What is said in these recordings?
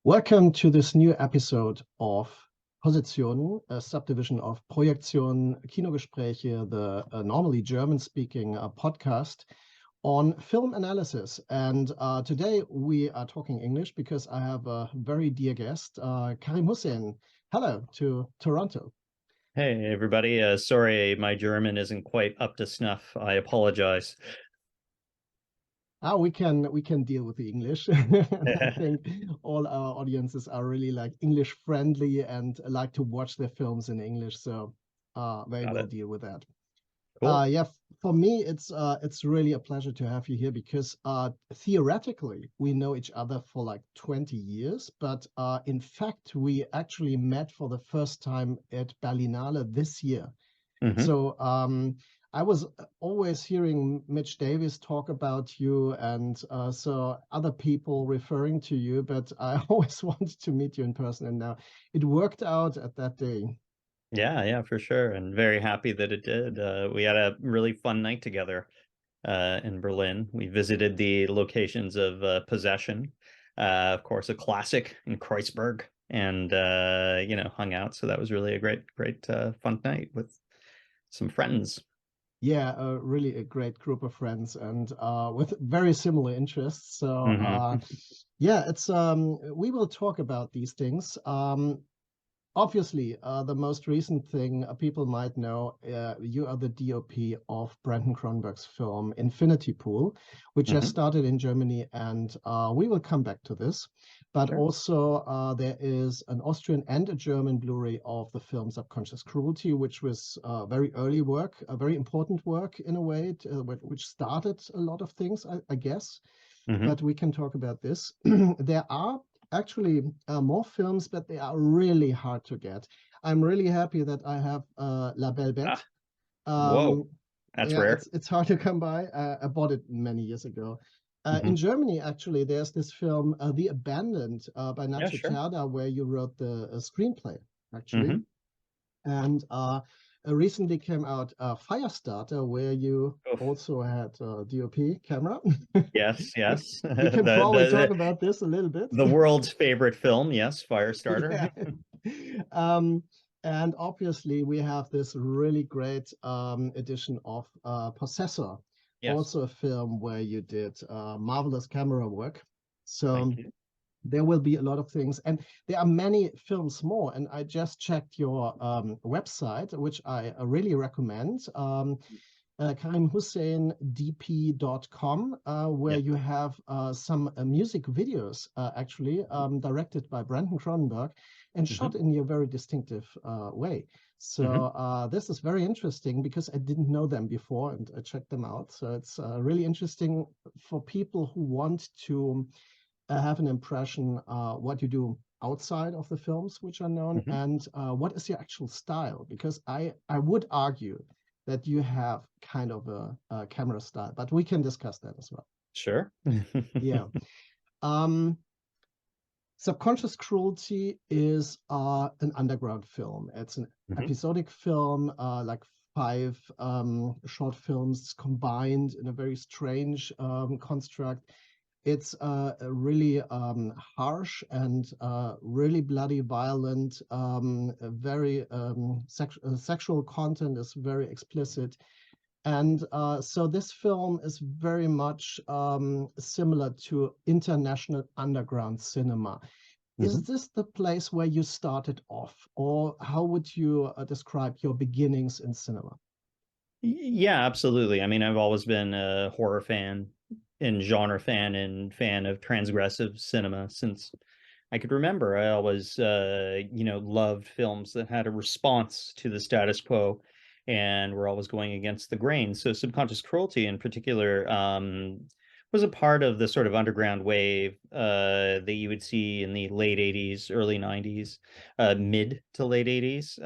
Welcome to this new episode of Positionen, a subdivision of Projektion Kinogespräche, the normally German-speaking podcast on film analysis. And today we are talking English because I have a very dear guest, Karim Hussain. Hello to Toronto. Hey, everybody. Sorry, my German isn't quite up to snuff. I apologize. We can deal with the English. And I think all our audiences are really like English friendly and like to watch their films in English. So they Got will it. deal with that. Cool. Yeah, for me, it's really a pleasure to have you here because theoretically we know each other for like 20 years, but in fact we actually met for the first time at Berlinale this year. hmm So I was always hearing Mitch Davis talk about you and so other people referring to you, but I always wanted to meet you in person, and now it worked out at that day. Yeah, for sure. And very happy that it did. We had a really fun night together in Berlin. We visited the locations of Possession, of course, a classic in Kreuzberg, and hung out. So that was really a great fun night with some friends. Yeah, really a great group of friends and with very similar interests. So hmm yeah, it's we will talk about these things. Obviously, the most recent thing people might know, you are the DOP of Brandon Cronenberg's film Infinity Pool, which just hmm started in Germany, and we will come back to this. But Sure. also, there is an Austrian and a German Blu-ray of the film Subconscious Cruelty, which was very early work, a very important work in a way, which started a lot of things, I guess. hmm But we can talk about this. There are actually more films, but they are really hard to get. I'm really happy that I have La Belle Bête. Ah, whoa, Um, that's yeah, rare. it's hard to come by. I bought it many years ago. In hmm Germany, actually, there's this film, The Abandoned, by Yeah, Nacho sure. Cerda, where you wrote the screenplay, actually. hmm And recently came out Firestarter, where you Oof. also had DOP camera. Yes. We can The, probably talk the about this a little bit. the world's favorite film, yes, Yeah. Firestarter. Um, and obviously, we have this really great edition of Possessor, Yes. also a film where you did marvelous camera work. So Thank you. there will be a lot of things. And there are many films more. And I just checked your website, which I really recommend. KarimHusseinDP.com, where Yep. you have some music videos actually directed by Brandon Cronenberg and shot hmm in your very distinctive way. hmm So this is very interesting because I didn't know them before and I checked them out. So it's really interesting for people who want to have an impression what you do outside of the films which are known, hmm and what is your actual style, because I would argue that you have kind of a camera style, but we can discuss that as well. Sure. Yeah. um Subconscious Cruelty is an underground film. It's an hmm episodic film, like five short films combined in a very strange construct. It's really harsh and really bloody violent. Very sexual content is very explicit. And so this film is very much similar to international underground cinema. hmm Is this the place where you started off, or how would you describe your beginnings in cinema? Yeah, absolutely. I mean, I've always been a horror fan and genre fan and fan of transgressive cinema since I could remember. I always, loved films that had a response to the status quo and were always going against the grain. So Subconscious Cruelty in particular was a part of the sort of underground wave that you would see in the late 80s, early 90s, mid to late 80s,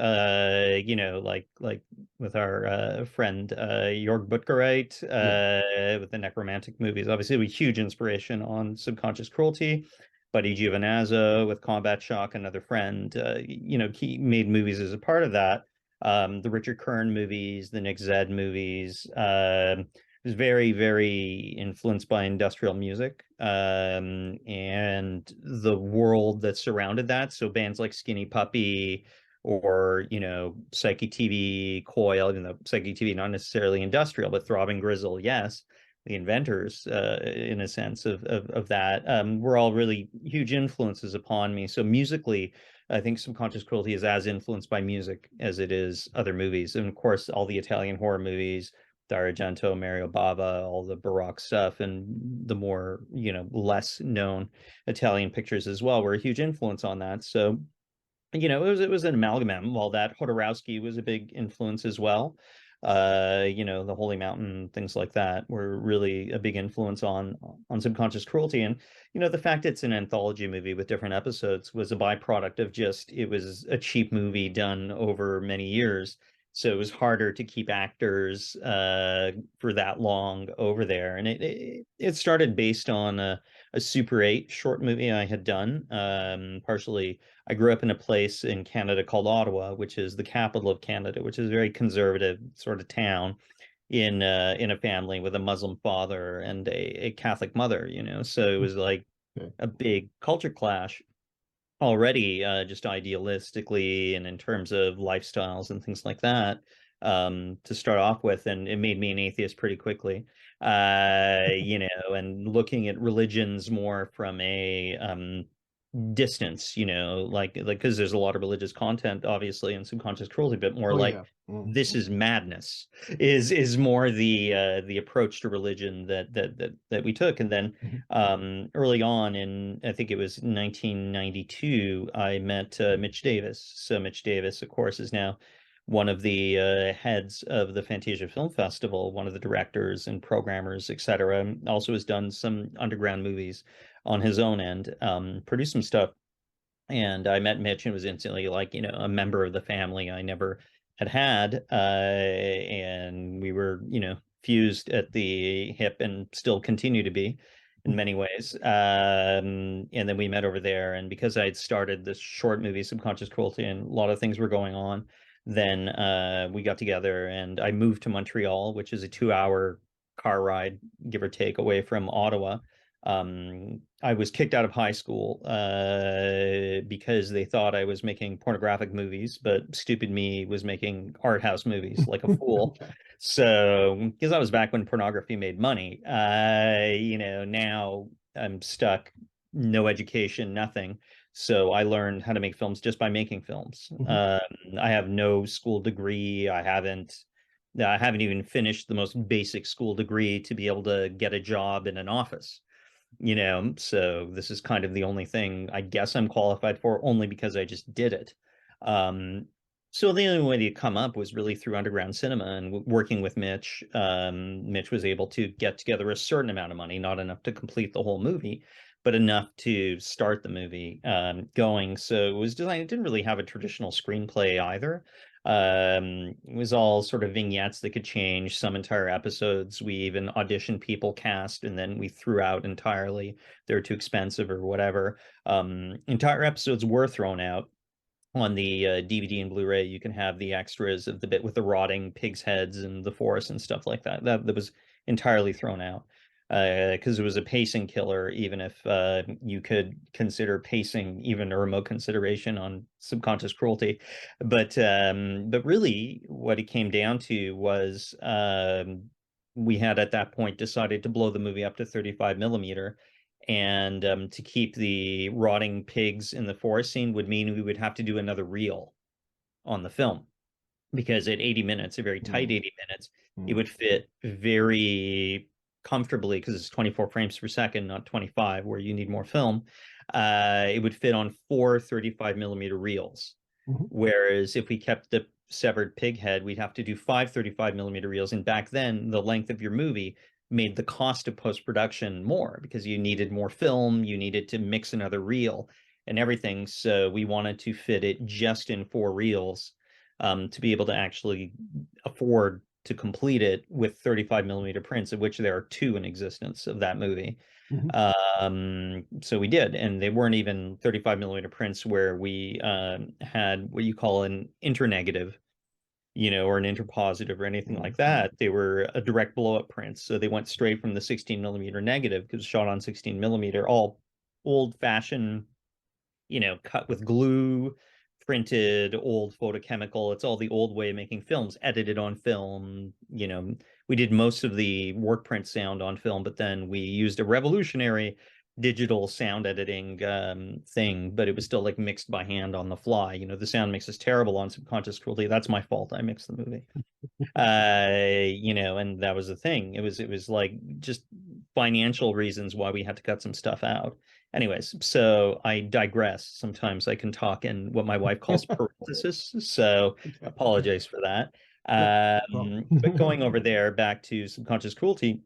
like with our friend Jörg Buttgereit Yeah. with the necromantic movies. Obviously, a huge inspiration on Subconscious Cruelty. Buddy Giovinazzo with Combat Shock, another friend, he made movies as a part of that. The Richard Kern movies, the Nick Zed movies, was very, very influenced by industrial music, and the world that surrounded that. So bands like Skinny Puppy or, Psyche TV, Coil, even though Psyche TV not necessarily industrial, but Throbbing Grizzle, yes, the inventors, in a sense of that, were all really huge influences upon me. So musically, I think Subconscious Cruelty is as influenced by music as it is other movies. And of course, all the Italian horror movies, Dario Argento, Mario Bava, all the Baroque stuff, and the more, less known Italian pictures as well were a huge influence on that. So, it was an amalgam. While that Jodorowsky was a big influence as well. The Holy Mountain, things like that were really a big influence on Subconscious Cruelty. And, the fact it's an anthology movie with different episodes was a byproduct of just it was a cheap movie done over many years. So it was harder to keep actors for that long over there. And it started based on a Super 8 short movie I had done. Partially, I grew up in a place in Canada called Ottawa, which is the capital of Canada, which is a very conservative sort of town in a family with a Muslim father and a Catholic mother, So it was like Okay. a big culture clash already, just idealistically and in terms of lifestyles and things like that, to start off with. And it made me an atheist pretty quickly, and looking at religions more from a distance, like because there's a lot of religious content, obviously, in Subconscious Cruelty, but more Oh like yeah. Mm. this is madness is more the approach to religion that we took. And then Mhm. early on in, I think it was 1992, I met Mitch Davis. So Mitch Davis, of course, is now one of the heads of the Fantasia Film Festival, one of the directors and programmers, etc. Also has done some underground movies on his own end, produced some stuff. And I met Mitch and was instantly like, a member of the family I never had. And we were, fused at the hip and still continue to be in many ways. And then we met over there. And because I had started this short movie, Subconscious Cruelty, and a lot of things were going on, then we got together and I moved to Montreal, which is a 2-hour car ride, give or take, away from Ottawa. I was kicked out of high school because they thought I was making pornographic movies, but stupid me was making art house movies like a fool. Okay. So, because I was back when pornography made money, now I'm stuck, no education, nothing. So I learned how to make films just by making films. Mhm. I have no school degree. I haven't even finished the most basic school degree to be able to get a job in an office. So this is kind of the only thing I guess I'm qualified for, only because I just did it. Um, so the only way to come up was really through underground cinema and working with Mitch. Mitch was able to get together a certain amount of money, not enough to complete the whole movie, but enough to start the movie going. So it was designed, it didn't really have a traditional screenplay either. It was all sort of vignettes that could change. Some entire episodes we even auditioned people, cast, and then we threw out entirely. They were too expensive or whatever. Entire episodes were thrown out. On the DVD and Blu-ray, you can have the extras of the bit with the rotting pigs' heads and the forest and stuff like that. That was entirely thrown out because it was a pacing killer, even if you could consider pacing even a remote consideration on Subconscious Cruelty. But really, what it came down to was we had at that point decided to blow the movie up to 35 millimeter. And to keep the rotting pigs in the forest scene would mean we would have to do another reel on the film, because at 80 minutes, a very tight Mm. 80 minutes, it Mm. would fit very comfortably, because it's 24 frames per second, not 25, where you need more film. It would fit on 4 35 millimeter reels. Mhm. Whereas if we kept the severed pig head, we'd have to do 5 35 millimeter reels. And back then, the length of your movie made the cost of post-production more, because you needed more film, you needed to mix another reel and everything. So we wanted to fit it just in 4 reels, to be able to actually afford to complete it with 35 millimeter prints, of which there are 2 in existence of that movie. Mhm. So we did, and they weren't even 35 millimeter prints where we had what you call an internegative, or an interpositive or anything like that. They were a direct blow-up prints. So they went straight from the 16 millimeter negative, because shot on 16 millimeter, all old-fashioned, cut with glue, printed, old photochemical. It's all the old way of making films, edited on film. We did most of the work print sound on film, but then we used a revolutionary digital sound editing thing, but it was still like mixed by hand on the fly. The sound mix is terrible on Subconscious Cruelty. That's my fault. I mixed the movie. And that was the thing. It was like just financial reasons why we had to cut some stuff out. Anyways, so I digress. Sometimes I can talk in what my wife calls parenthesis, so Okay. apologize for that. But going over there back to Subconscious Cruelty,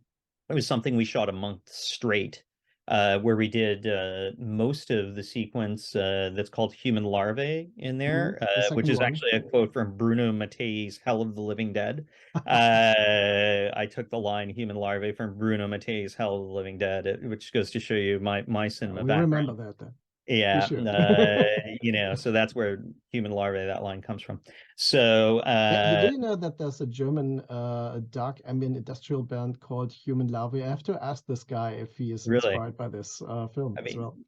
it was something we shot a month straight, where we did most of the sequence that's called Human Larvae in there, The which second is one. actually a quote from Bruno Mattei's Hell of the Living Dead. I took the line Human Larvae from Bruno Mattei's Hell of the Living Dead, which goes to show you my cinema We background. remember that then. Yeah, Should. so that's where Human Larvae, that line comes from. So Do you know that there's a German dark ambient industrial band called Human Larvae? I have to ask this guy if he is really, inspired by this film I as mean, well.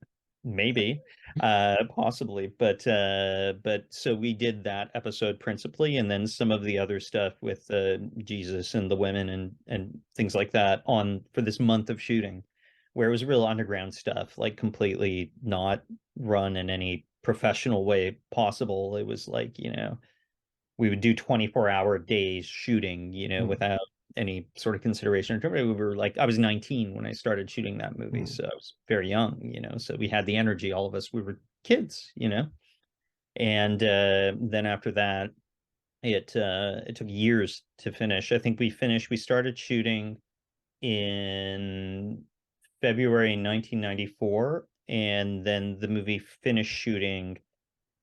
maybe, possibly, but so we did that episode principally, and then some of the other stuff with Jesus and the women and things like that on for this month of shooting, where it was real underground stuff, like completely not run in any professional way possible. It was like, we would do 24-hour days shooting, without any sort of consideration. We were like, I was 19 when I started shooting that movie, so I was very young, so we had the energy, all of us, we were kids, and then after that, it took years to finish. I think we started shooting in February 1994, and then the movie finished shooting,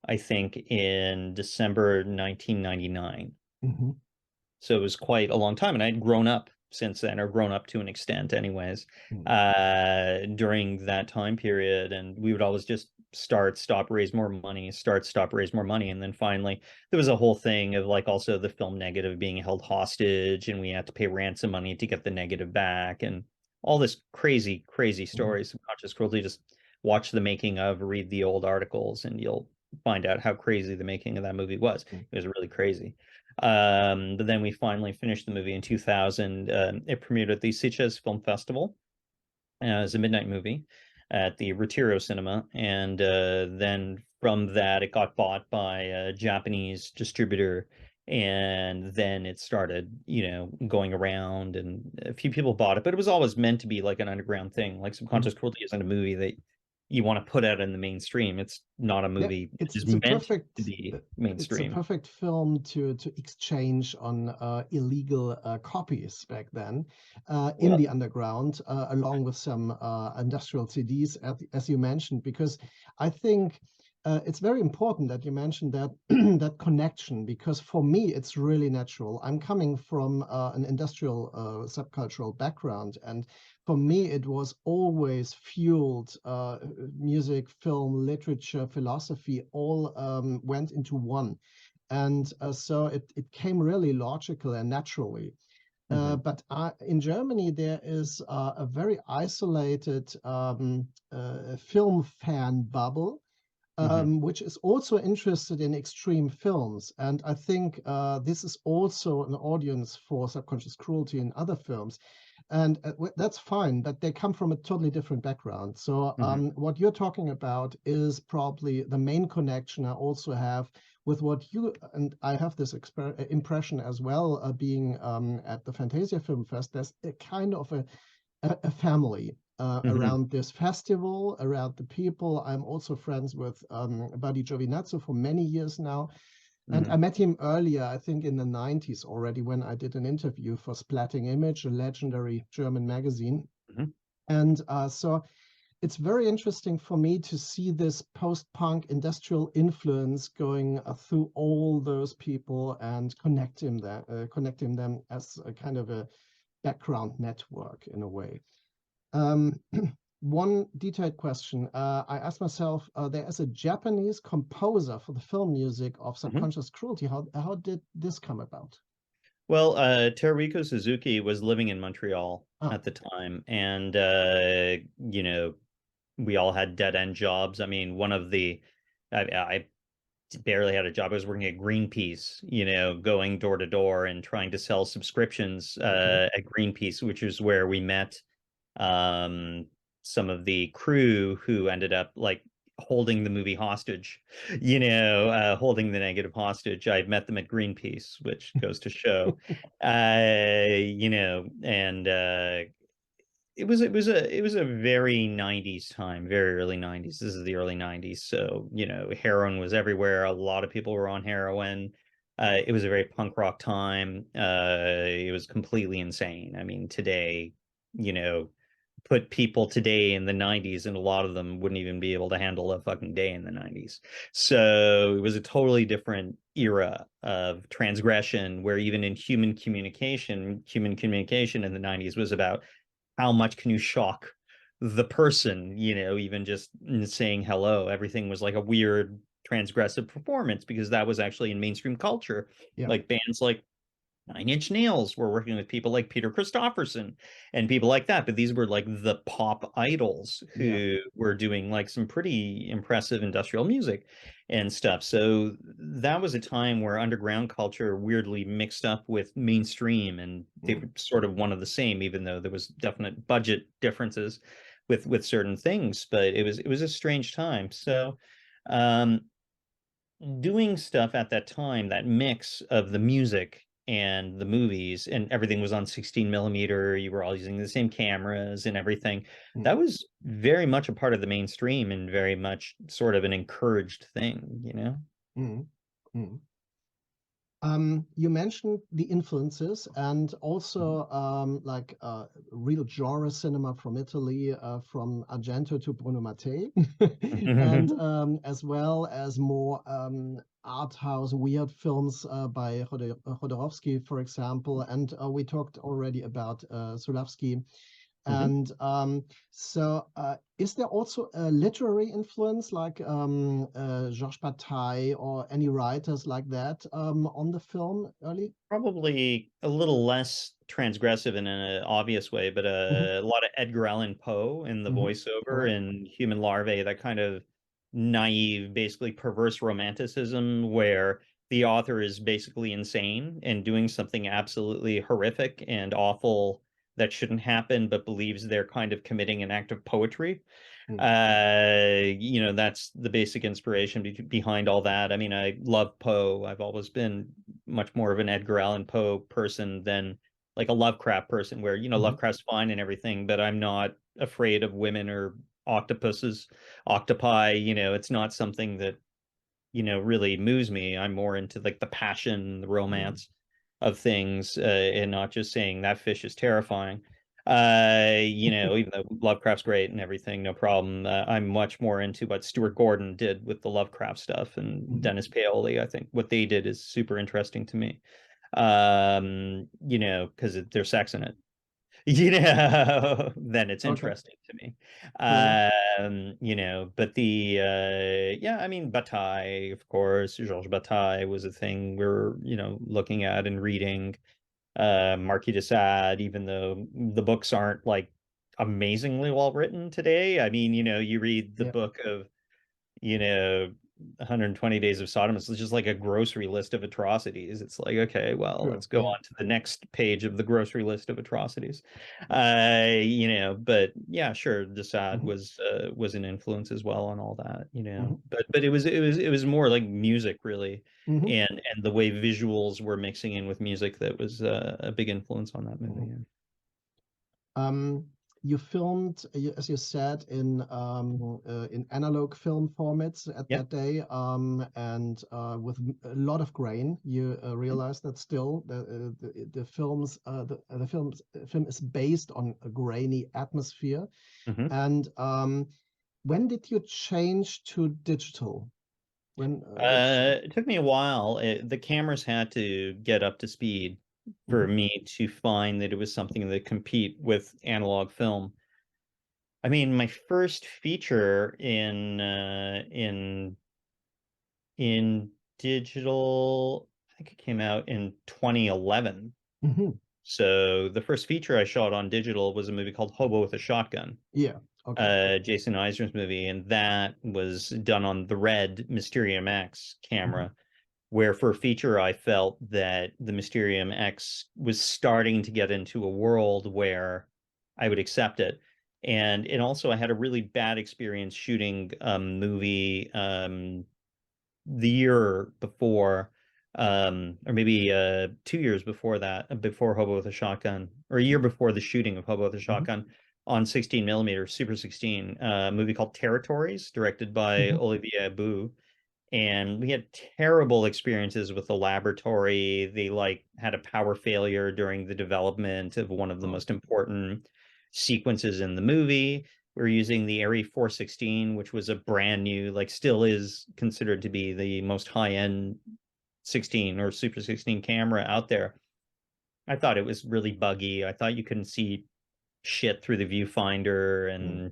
I think, in December 1999. Mm-hmm. So it was quite a long time, and I'd grown up since then, or grown up to an extent anyways, during that time period. And we would always just stop, raise more money, stop, raise more money. And then finally there was a whole thing of like also the film negative being held hostage, and we had to pay ransom money to get the negative back, and all this crazy, crazy stories. Subconscious Cruelty, just watch the making of, read the old articles, and you'll find out how crazy the making of that movie was. It was really crazy. But then we finally finished the movie in 2000. It premiered at the Sitges Film Festival as a midnight movie at the Retiro Cinema, and then from that it got bought by a Japanese distributor, and then it started, going around, and a few people bought it, but it was always meant to be like an underground thing. Like Subconscious Cruelty isn't a movie that you want to put out in the mainstream. It's not a movie that is meant to be It's a mainstream. perfect film to exchange on illegal copies back then in the underground, along with some industrial CDs, as you mentioned, because I think it's very important that you mentioned that that connection, because for me it's really natural. I'm coming from an industrial subcultural background, and for me it was always fueled. Music, film, literature, philosophy all went into one, and so it came really logical and naturally. But in Germany, there is a very isolated film fan bubble, which is also interested in extreme films. And I think this is also an audience for Subconscious Cruelty and other films. And that's fine, but they come from a totally different background. So what you're talking about is probably the main connection I also have with what you, and I have this impression as well, being at the Fantasia Film Fest. There's a kind of a family around this festival, around the people. I'm also friends with Buddy Giovinazzo for many years now. And I met him earlier, I think in the 90s already, when I did an interview for Splatting Image, a legendary German magazine. And so it's very interesting for me to see this post-punk industrial influence going through all those people and connecting them as a kind of a background network in a way. one detailed question. I asked myself, there is a Japanese composer for the film music of Mhm. Subconscious Cruelty. How did this come about? Well, Teruiko Suzuki was living in Montreal Ah, at the time, and you know, we all had dead end jobs. I mean, I barely had a job. I was working at Greenpeace, going door to door and trying to sell subscriptions okay. at Greenpeace, which is where we met um, some of the crew who ended up like holding the movie hostage, holding the negative hostage. I'd met them at Greenpeace, which goes to show, and it was a very 90s time, very early 90s. This is the early 90s. So, heroin was everywhere. A lot of people were on heroin. It was a very punk rock time. It was completely insane. I mean, today, you know, put people today in the 90s, and a lot of them wouldn't even be able to handle a fucking day in the 90s. So it was a totally different era of transgression where even in human communication in the 90s was about how much can you shock the person, even just saying hello. Everything was like a weird transgressive performance because that was actually in mainstream culture. Yeah. Like bands like Nine Inch Nails were working with people like Peter Christopherson and people like that. But these were like the pop idols Yeah. who were doing like some pretty impressive industrial music and stuff. So that was a time where underground culture weirdly mixed up with mainstream, and they Mm. were sort of one of the same, even though there was definite budget differences with certain things. But it was a strange time. So um doing stuff at that time, that mix of the music and the movies, and everything was on 16 millimeter. You were all using the same cameras and everything. Mm. That was very much a part of the mainstream and very much sort of an encouraged thing. Mm. Mm. You mentioned the influences and Mhm. also like real genre cinema from Italy, from Argento to Bruno Mattei, and as well as more art house weird films by Jodorowsky, for example. And we talked already about Sulawski. Mhm. And is there also a literary influence like Georges Bataille or any writers like that on the film early? Probably a little less transgressive in an obvious way, but Hmm. a lot of Edgar Allan Poe in the Hmm. voiceover Correct. and Human Larvae, that kind of naive, basically perverse romanticism where the author is basically insane and doing something absolutely horrific and awful that shouldn't happen, but believes they're kind of committing an act of poetry. Mm. That's the basic inspiration behind all that. I mean, I love Poe. I've always been much more of an Edgar Allan Poe person than like a Lovecraft person, where, Hmm. Lovecraft's fine and everything, but I'm not afraid of women or octopuses, octopi. It's not something that, really moves me. I'm more into like the passion, the Mm. romance of things, and not just saying that fish is terrifying. Even though Lovecraft's great and everything, no problem. I'm much more into what Stuart Gordon did with the Lovecraft stuff, and Hmm. Dennis Paoli. I think what they did is super interesting to me. Because there's sex in it. Then it's Okay. interesting to me. Cool. But yeah, I mean, Bataille, of course, Georges Bataille was a thing we're, looking at and reading. Marquis de Sade, even though the books aren't like amazingly well written today. I mean, you read the Yeah. book of, you know, 120 Days of Sodom. It's just like a grocery list of atrocities. It's like, okay, well, Sure. let's go Yeah. on to the next page of the grocery list of atrocities. But yeah, sure, Desaad Hmm. was an influence as well on all that, Hmm. But it was more like music really, Hmm. and the way visuals were mixing in with music that was a big influence on that Hmm. movie. Yeah. Um, you filmed, as you said, in analog film formats at Yep. that day, and with a lot of grain. You realize that still the films the film is based on a grainy atmosphere. Mm-hmm. And when did you change to digital? When which? It took me a while. The cameras had to get up to speed for Mhm. me to find that it was something that compete with analog film. I mean, my first feature in digital, I think it came out in 2011. Hmm. So the first feature I shot on digital was a movie called Hobo with a Shotgun, Yeah. Okay. Jason Eisner's movie, and that was done on the Red Mysterium X Hmm. camera, where for a feature I felt that the Mysterium X was starting to get into a world where I would accept it. And also I had a really bad experience shooting a movie the year before, or maybe 2 years before that, before Hobo with a Shotgun, or a year before the shooting of Hobo with a Hmm. Shotgun on 16 millimeter, Super 16, a movie called Territories, directed by Hmm. Olivier Bou. And we had terrible experiences with the laboratory. They like had a power failure during the development of one of the Oh. most important sequences in the movie. We were using the Arri 416, which was a brand new, like still is considered to be the most high-end 16 or Super 16 camera out there. I thought it was really buggy. I thought you couldn't see shit through the viewfinder, Mm. and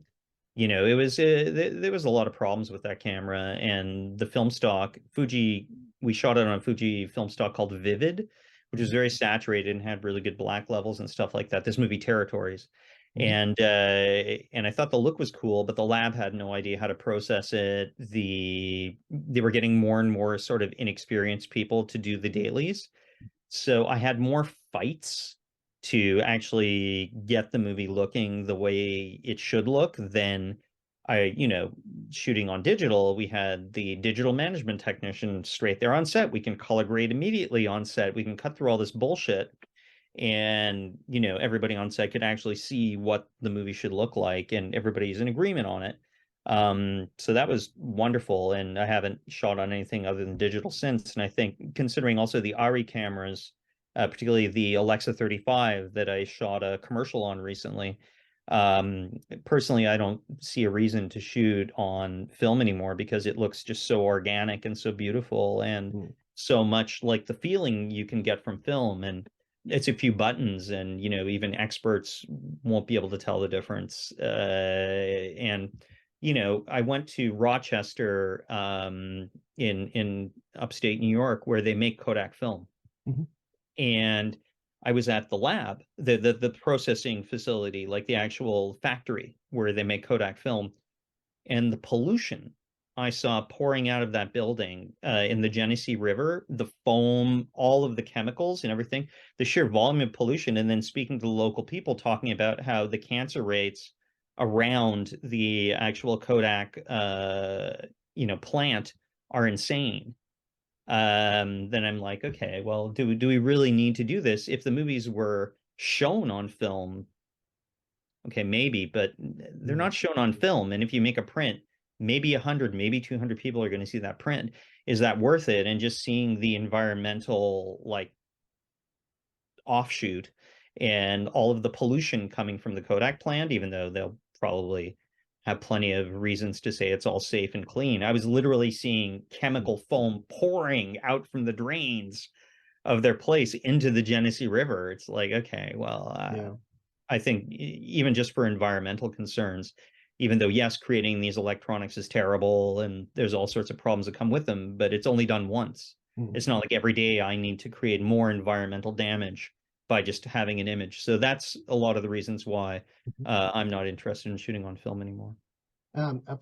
it was there was a lot of problems with that camera. And the film stock Fuji, we shot it on a Fuji film stock called Vivid, which was Mhm. very saturated and had really good black levels and stuff like that. This movie Territories. Mhm. And I thought the look was cool, but the lab had no idea how to process it. They were getting more and more sort of inexperienced people to do the dailies, so I had more fights to actually get the movie looking the way it should look than shooting on digital. We had the digital management technician straight there on set. We can color grade immediately on set. We can cut through all this bullshit, and everybody on set could actually see what the movie should look like, and everybody's in agreement on it. So that was wonderful, and I haven't shot on anything other than digital since. And I think, considering also the Arri cameras, particularly the Alexa 35 that I shot a commercial on recently, personally, I don't see a reason to shoot on film anymore because it looks just so organic and so beautiful, and Mm. so much like the feeling you can get from film. And it's a few buttons, and even experts won't be able to tell the difference. And I went to Rochester, in upstate New York, where they make Kodak film, Mhm. and I was at the lab, the processing facility, like the actual factory where they make Kodak film, and the pollution I saw pouring out of that building, in the Genesee River, the foam, all of the chemicals and everything, the sheer volume of pollution. And then speaking to the local people, talking about how the cancer rates around the actual Kodak, plant are insane. Then I'm like, okay, well, do we really need to do this? If the movies were shown on film, okay, maybe, but they're Mm. not shown on film. And if you make a print, maybe 100, maybe 200 people are going to see that print. Is that worth it? And just seeing the environmental, like, offshoot and all of the pollution coming from the Kodak plant, even though they'll probably have plenty of reasons to say it's all safe and clean. I was literally seeing Mm. chemical foam pouring out from the drains of their place into the Genesee River. It's like, okay, well, Yeah. I think even just for environmental concerns, even though, yes, creating these electronics is terrible and there's all sorts of problems that come with them, but it's only done once. Mm. It's not like every day I need to create more environmental damage by just having an image. So that's a lot of the reasons why Mhm. I'm not interested in shooting on film anymore.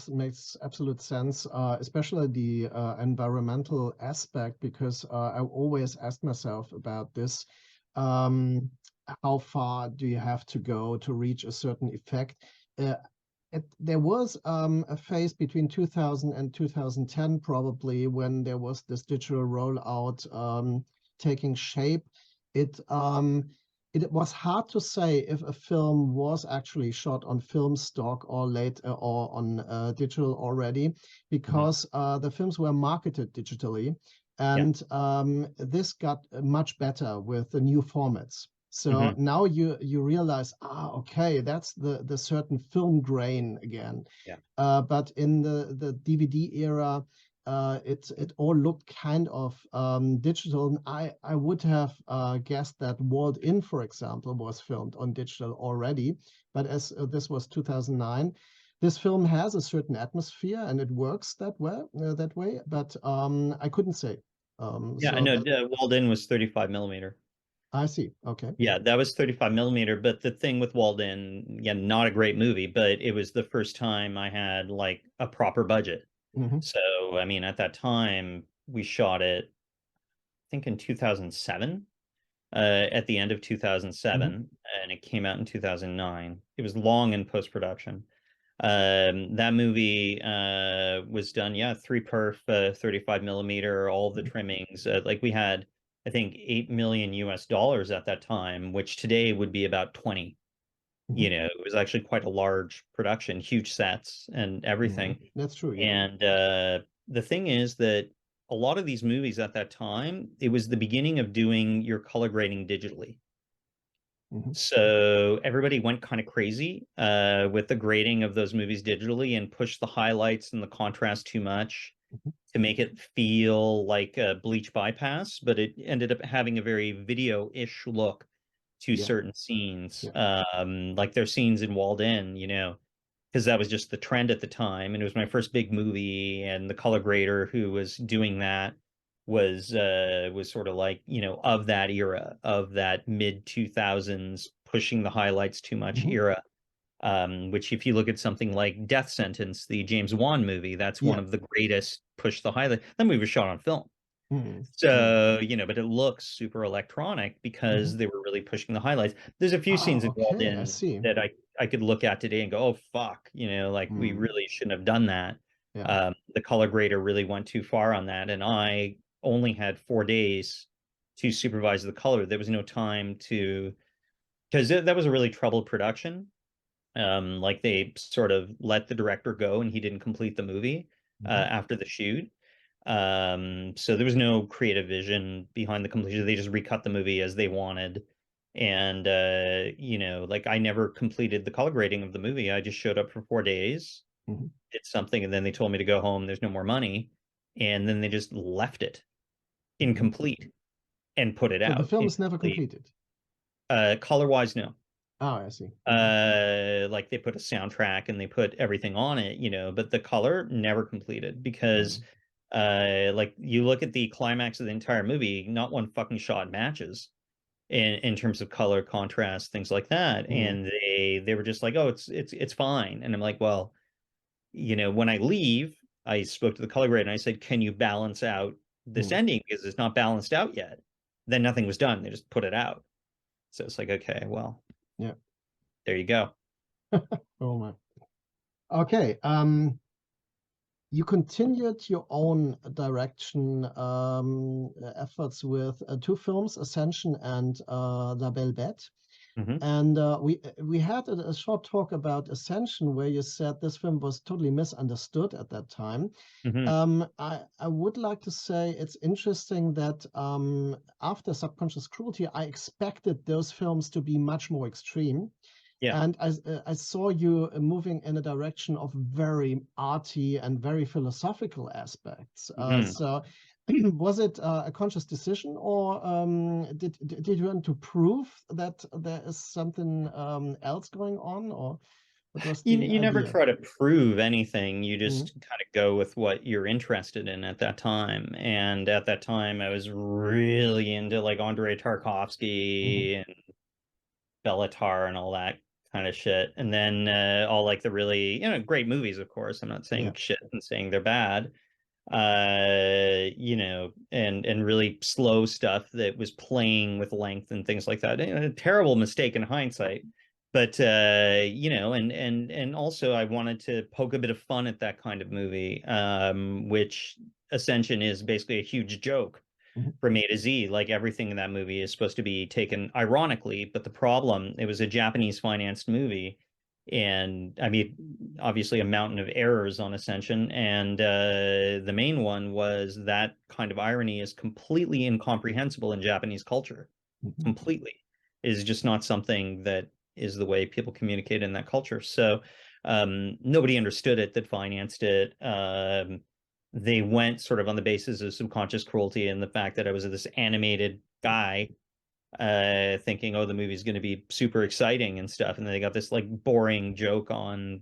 Makes absolute sense, especially the environmental aspect, because I always ask myself about this. Um, how far do you have to go to reach a certain effect? Uh, there was a phase between 2000 and 2010, probably, when there was this digital rollout taking shape. It it was hard to say if a film was actually shot on film stock or late or on digital already, Mhm. because the films were marketed digitally, Yeah. and this got much better with the new formats. So Hmm. now you realize, okay, that's the certain film grain again. Yeah. But in the DVD era, it all looked kind of digital. And I would have guessed that Walled In, for example, was filmed on digital already. But as this was 2009, this film has a certain atmosphere and it works that way. But I couldn't say. Yeah, I So know. that Walden was 35 millimeter. I see. Okay. Yeah, that was 35 millimeter. But the thing with Walden, yeah, not a great movie, but it was the first time I had like a proper budget. Hmm. So, I mean, at that time, we shot it, I think in 2007, at the end of Hmm. 2007, and it came out in 2009. It was long in post-production. That movie was done, yeah, three perf, 35 millimeter, all the trimmings. Like we had, I think, 8 million US dollars at that time, which today would be about 20. Hmm. You know, it was actually quite a large production, huge sets and Hmm. everything. That's true. Yeah. And the thing is that a lot of these movies at that time, it was the beginning of doing your color grading digitally. Hmm. So everybody went kind of crazy with the grading of those movies digitally and pushed the highlights and the contrast too much to make it feel like a bleach bypass, but it ended up having a very video-ish look to Yeah. certain scenes. Yeah. Like their scenes in Walled In, you know, because that was just the trend at the time, and it was my first big movie, and the color grader who was doing that was sort of like, you know, of that era, of that mid 2000s pushing the highlights too much Hmm. era. Which if you look at something like Death Sentence, the James Wan movie, that's one Yeah. of the greatest push the highlight. That movie was shot on film. Hmm. Hmm. So, you know, but it looks super electronic because Hmm. they were really pushing the highlights. There's a few scenes Oh, involved okay. I in see. that I could look at today and go, oh fuck, you know, like we Hmm. really shouldn't have done that. Yeah. The color grader really went too far on that, and I only had 4 days to supervise the color. There was no time to because that was a really troubled production. Like they sort of let the director go and he didn't complete the movie Hmm. after the shoot. So there was no creative vision behind the completion. They just recut the movie as they wanted. And you know, like I never completed the color grading of the movie. I just showed up for 4 days, Hmm. did something, and then they told me to go home. There's no more money. And then they just left it Hmm. incomplete and put it So the out film is never incomplete. completed. Color wise, no. Oh, I see. Hmm. Like they put a soundtrack and they put everything on it, you know, but the color never completed because Hmm. like you look at the climax of the entire movie, not one fucking shot matches in terms of color, contrast, things like that. Hmm. And they were just like, oh, it's fine. And I'm like, well, you know, when I leave, I spoke to the color grade and I said, can you balance out this Hmm. ending because it's not balanced out yet? Then nothing was done. They just put it out. So it's like, okay, well, Yeah. there you go. Oh my. Okay. You continued your own direction efforts with two films, Ascension and La Belle Bête. Hmm. And we had a short talk about Ascension, where you said this film was totally misunderstood at that time. Hmm. I would like to say it's interesting that after Subconscious Cruelty, I expected those films to be much more extreme. Yeah. And I saw you moving in a direction of very arty and very philosophical aspects. Hmm. So, was it a conscious decision, or did you want to prove that there is something else going on, or what was the You never idea? try to prove anything. You Mm-hmm. just kind of go with what you're interested in at that time. And at that time, I was really into like Andrei Mm-hmm. Tarkovsky and Bellatar and all that kind of shit. And then all like the really, you know, great movies, of course. I'm not Yeah. saying shit and saying they're bad. You know, and really slow stuff that was playing with length and things like that. A terrible mistake in hindsight. But you know, and also I wanted to poke a bit of fun at that kind of movie, which Ascension is basically a huge joke Mm-hmm. from A to Z. Like everything in that movie is supposed to be taken ironically, but the problem, it was a Japanese financed movie. And I mean, obviously a mountain of errors on Ascension. And the main one was that kind of irony is completely incomprehensible in Japanese culture. Mm-hmm. Completely. It is just not something that is the way people communicate in that culture. So nobody understood it that financed it. they went sort of on the basis of subconscious cruelty and the fact that I was this animated guy thinking, oh, the movie's going to be super exciting and stuff. And then they got this like boring joke on,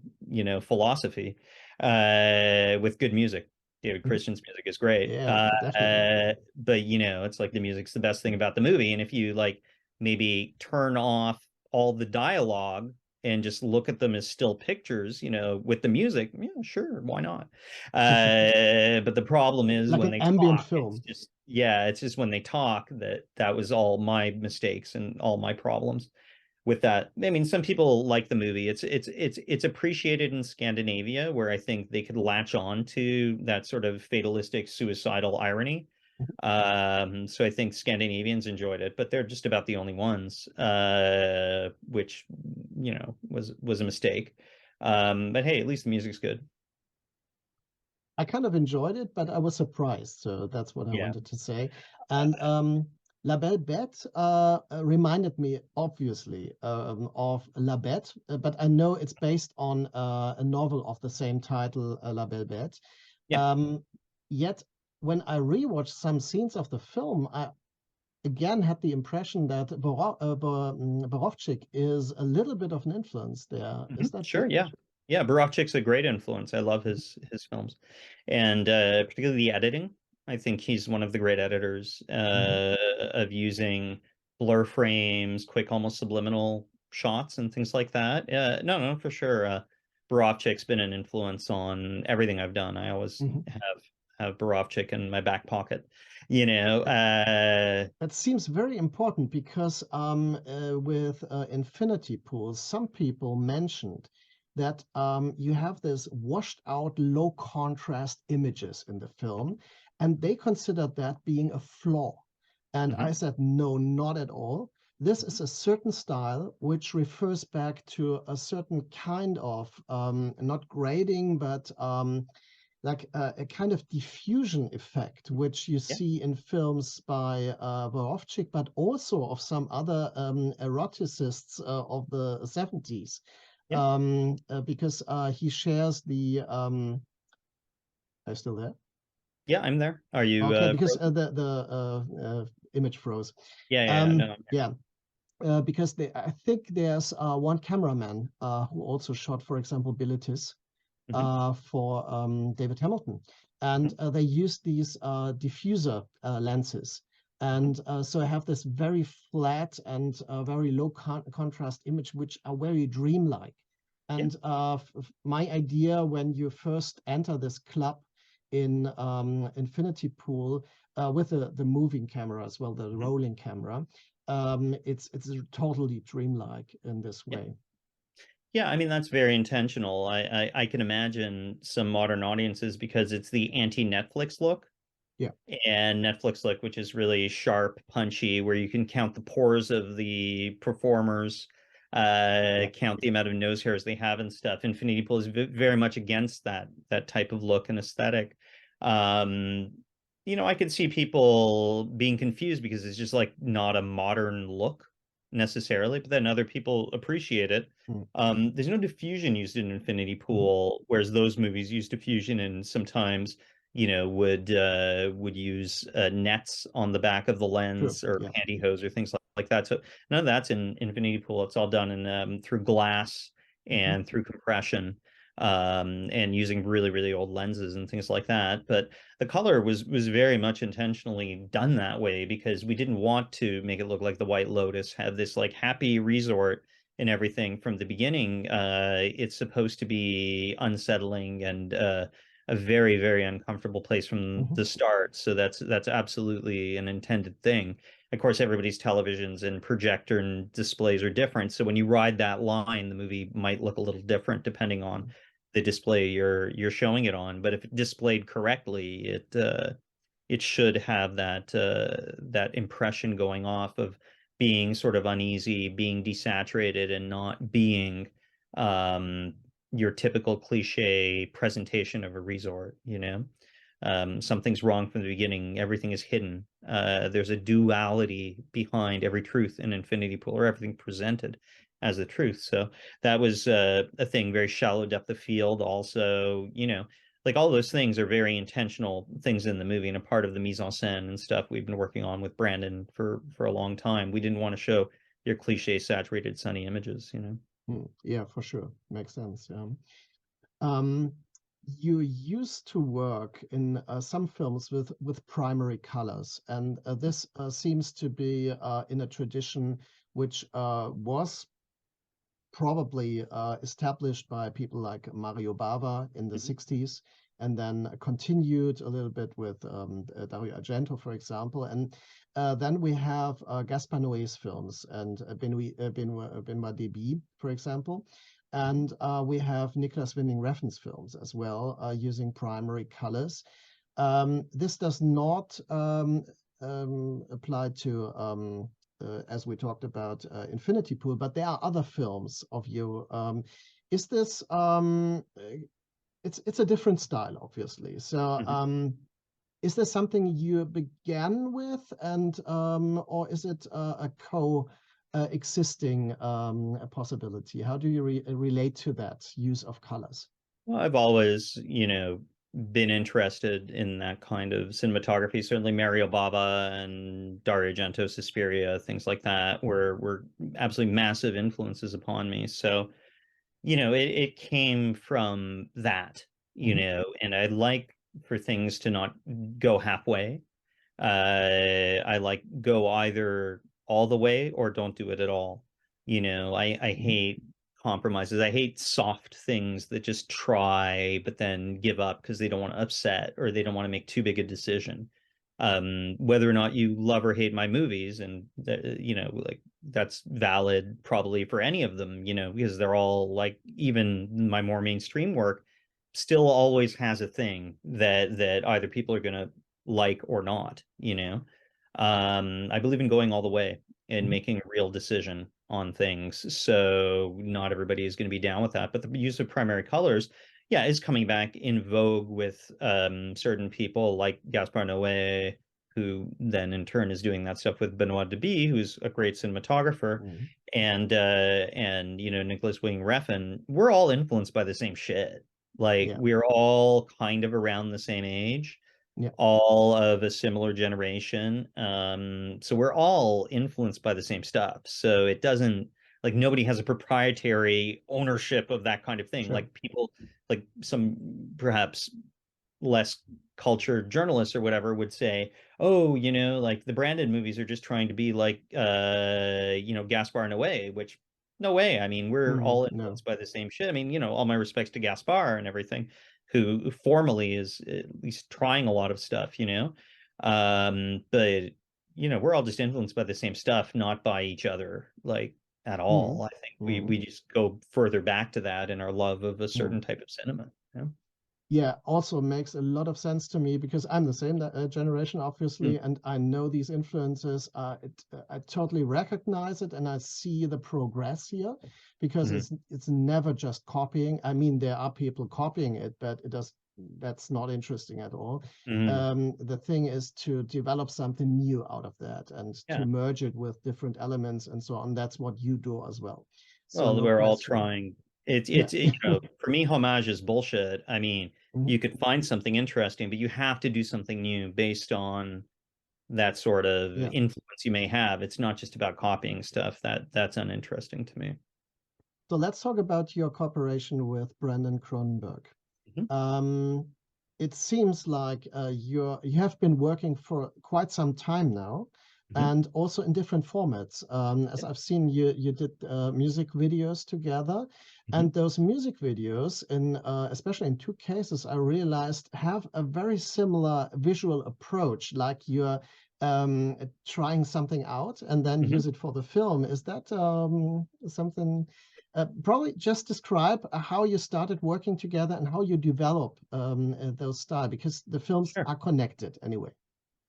philosophy with good music. David Mhm. Christian's music is great. Yeah, definitely. But it's like the music's the best thing about the movie. And if you like maybe turn off all the dialogue and just look at them as still pictures, with the music, yeah, sure, why not? But the problem is Like when an they ambient talk, it's film. just yeah, it's just when they talk that was all my mistakes and all my problems with that. I mean, some people like the movie. It's appreciated in Scandinavia, where I think they could latch on to that sort of fatalistic, suicidal irony. So I think Scandinavians enjoyed it, but they're just about the only ones, which was a mistake. But hey, at least the music's good. I kind of enjoyed it, but I was surprised. So that's what I Yeah. wanted to say. And La Belle Bête reminded me, obviously, of La Bête, but I know it's based on a novel of the same title, La Belle Bête. Yeah. Um, Yet, when I rewatched some scenes of the film, I again had the impression that Borovchik is a little bit of an influence there. Is that Sure, true? yeah. Yeah, Borovchik's a great influence. I love his films. And particularly the editing. I think he's one of the great editors Mhm. of using blur frames, quick, almost subliminal shots and things like that. No, no, for sure. Borovchik's been an influence on everything I've done. I always Mhm. have Borovchik in my back pocket. You know, That seems very important because with infinity pools, some people mentioned that you have this washed out low contrast images in the film, and they considered that being a flaw. And I mhm, said, no, not at all. This mhm, is a certain style which refers back to a certain kind of not grading, but like a kind of diffusion effect, which you yeah, see in films by Borovchik, but also of some other eroticists of the 70s, yeah, because he shares the. Are you still there? yeah. I'm there. Are you Okay, because frozen? the image froze. Yeah, yeah, yeah. No. Yeah, because I think there's one cameraman who also shot, for example, Bilitis Mhm, for David Hamilton. And mhm, they use these diffuser lenses. mhm. And so I have this very flat and very low contrast image, which are very dreamlike. Yeah. And my idea when you first enter this club in Infinity Pool with the moving camera as well, the Mhm. rolling camera, it's totally dreamlike in this Yeah. way. Yeah, I mean that's very intentional. I can imagine some modern audiences because it's the anti-Netflix look Yeah. and Netflix look, which is really sharp, punchy, where you can count the pores of the performers, Yeah. count the amount of nose hairs they have and stuff. Infinity Pool is very much against that type of look and aesthetic. Um, I could see people being confused because it's just like not a modern look necessarily, but then other people appreciate it. Mm. There's no diffusion used in Infinity Mhm. Pool, whereas those movies use diffusion and sometimes would use nets on the back of the True. lens or Yeah. pantyhose or things like that. So none of that's in Infinity Pool. It's all done in through glass Mhm. and through compression, and using really, really old lenses and things like that. But the color was very much intentionally done that way because we didn't want to make it look like the White Lotus, have this like happy resort and everything from the beginning. It's supposed to be unsettling and a very, very uncomfortable place from Mhm. the start. So that's absolutely an intended thing. Of course, everybody's televisions and projector and displays are different. So when you ride that line, the movie might look a little different depending on the display you're showing it on. But if displayed correctly, it should have that impression going off of being sort of uneasy, being desaturated, and not being um, your typical cliche presentation of a resort. Something's wrong from the beginning. Everything is hidden. There's a duality behind every truth in Infinity Pool, or everything presented as the truth. So that was a thing, very shallow depth of field. Also, like all those things are very intentional things in the movie and a part of the mise en scène and stuff we've been working on with Brandon for a long time. We didn't want to show your cliche saturated sunny images, you know. Yeah, for sure. Makes sense. Yeah. Um, you used to work in some films with primary colors, and this seems to be in a tradition which was probably established by people like Mario Bava in the Mhm. 60s, and then continued a little bit with Dario Argento, for example. And then we have Gaspar Noé's films and Benoit Debie, for example. And we have Nicolas Winding Refn's films as well, using primary colors. This does not apply to as we talked about Infinity Pool, but there are other films of you. Is this it's a different style, obviously. So Mhm. is this something you began with, and or is it a co existing possibility? How do you relate to that use of colors? Well, I've always, you know, been interested in that kind of cinematography. Certainly Mario Bava and Dario Argento, Suspiria, things like that were absolutely massive influences upon me. So, you know, it came from that, you Hmm. know, and I like for things to not go halfway. I like go either all the way or don't do it at all. You know, I Hmm. hate compromises. I hate soft things that just try but then give up because they don't want to upset or they don't want to make too big a decision. Whether or not you love or hate my movies, and you know, like that's valid probably for any of them, you know, because they're all like even my more mainstream work still always has a thing that either people are going to like or not, you know. I believe in going all the way and Hmm. making a real decision on things. So not everybody is going to be down with that. But the use of primary colors, yeah, is coming back in vogue with certain people like Gaspar Noé, who then in turn is doing that stuff with Benoit Debie, who's a great cinematographer, Hmm. and you know, Nicholas Wing Refn. We're all influenced by the same shit. Like Yeah. we're all kind of around the same age, Yeah. all of a similar generation. So we're all influenced by the same stuff. So it doesn't like nobody has a proprietary ownership of that kind of thing. Sure. Like people, like some perhaps less cultured journalists or whatever would say, oh, you know, like the Brandon movies are just trying to be like, you know, Gaspar Noé, which no way. I mean, we're Hmm. all No. influenced by the same shit. I mean, you know, all my respects to Gaspar and everything, who formally is at least trying a lot of stuff, you know. But you know, we're all just influenced by the same stuff, not by each other, like at Hmm. all. I think we Hmm. just go further back to that in our love of a certain Hmm. type of cinema. You know? Yeah, also makes a lot of sense to me because I'm the same generation, Mm, obviously, and I know these influences. I totally recognize it, and I see the progress here because mhm, it's never just copying. I mean, there are people copying it, but it does that's not interesting at all. mhm. The thing is to develop something new out of that and to Yeah. merge it with different elements and so on. That's what you do as well. So Well, no we're all question. trying. Yeah. You know, for me, homage is bullshit. I mean, Mhm. you could find something interesting, but you have to do something new based on that sort of Yeah. influence you may have. It's not just about copying stuff. That's uninteresting to me. So let's talk about your cooperation with Brandon Cronenberg. Mhm, Um, it seems like you have been working for quite some time now, mhm, and also in different formats. As yeah, I've seen, you did music videos together, mhm, and those music videos, in especially in two cases, I realized have a very similar visual approach. Like you're trying something out and then mhm. use it for the film. Is that something? Probably just describe how you started working together and how you develop those style because the films Sure. are connected anyway.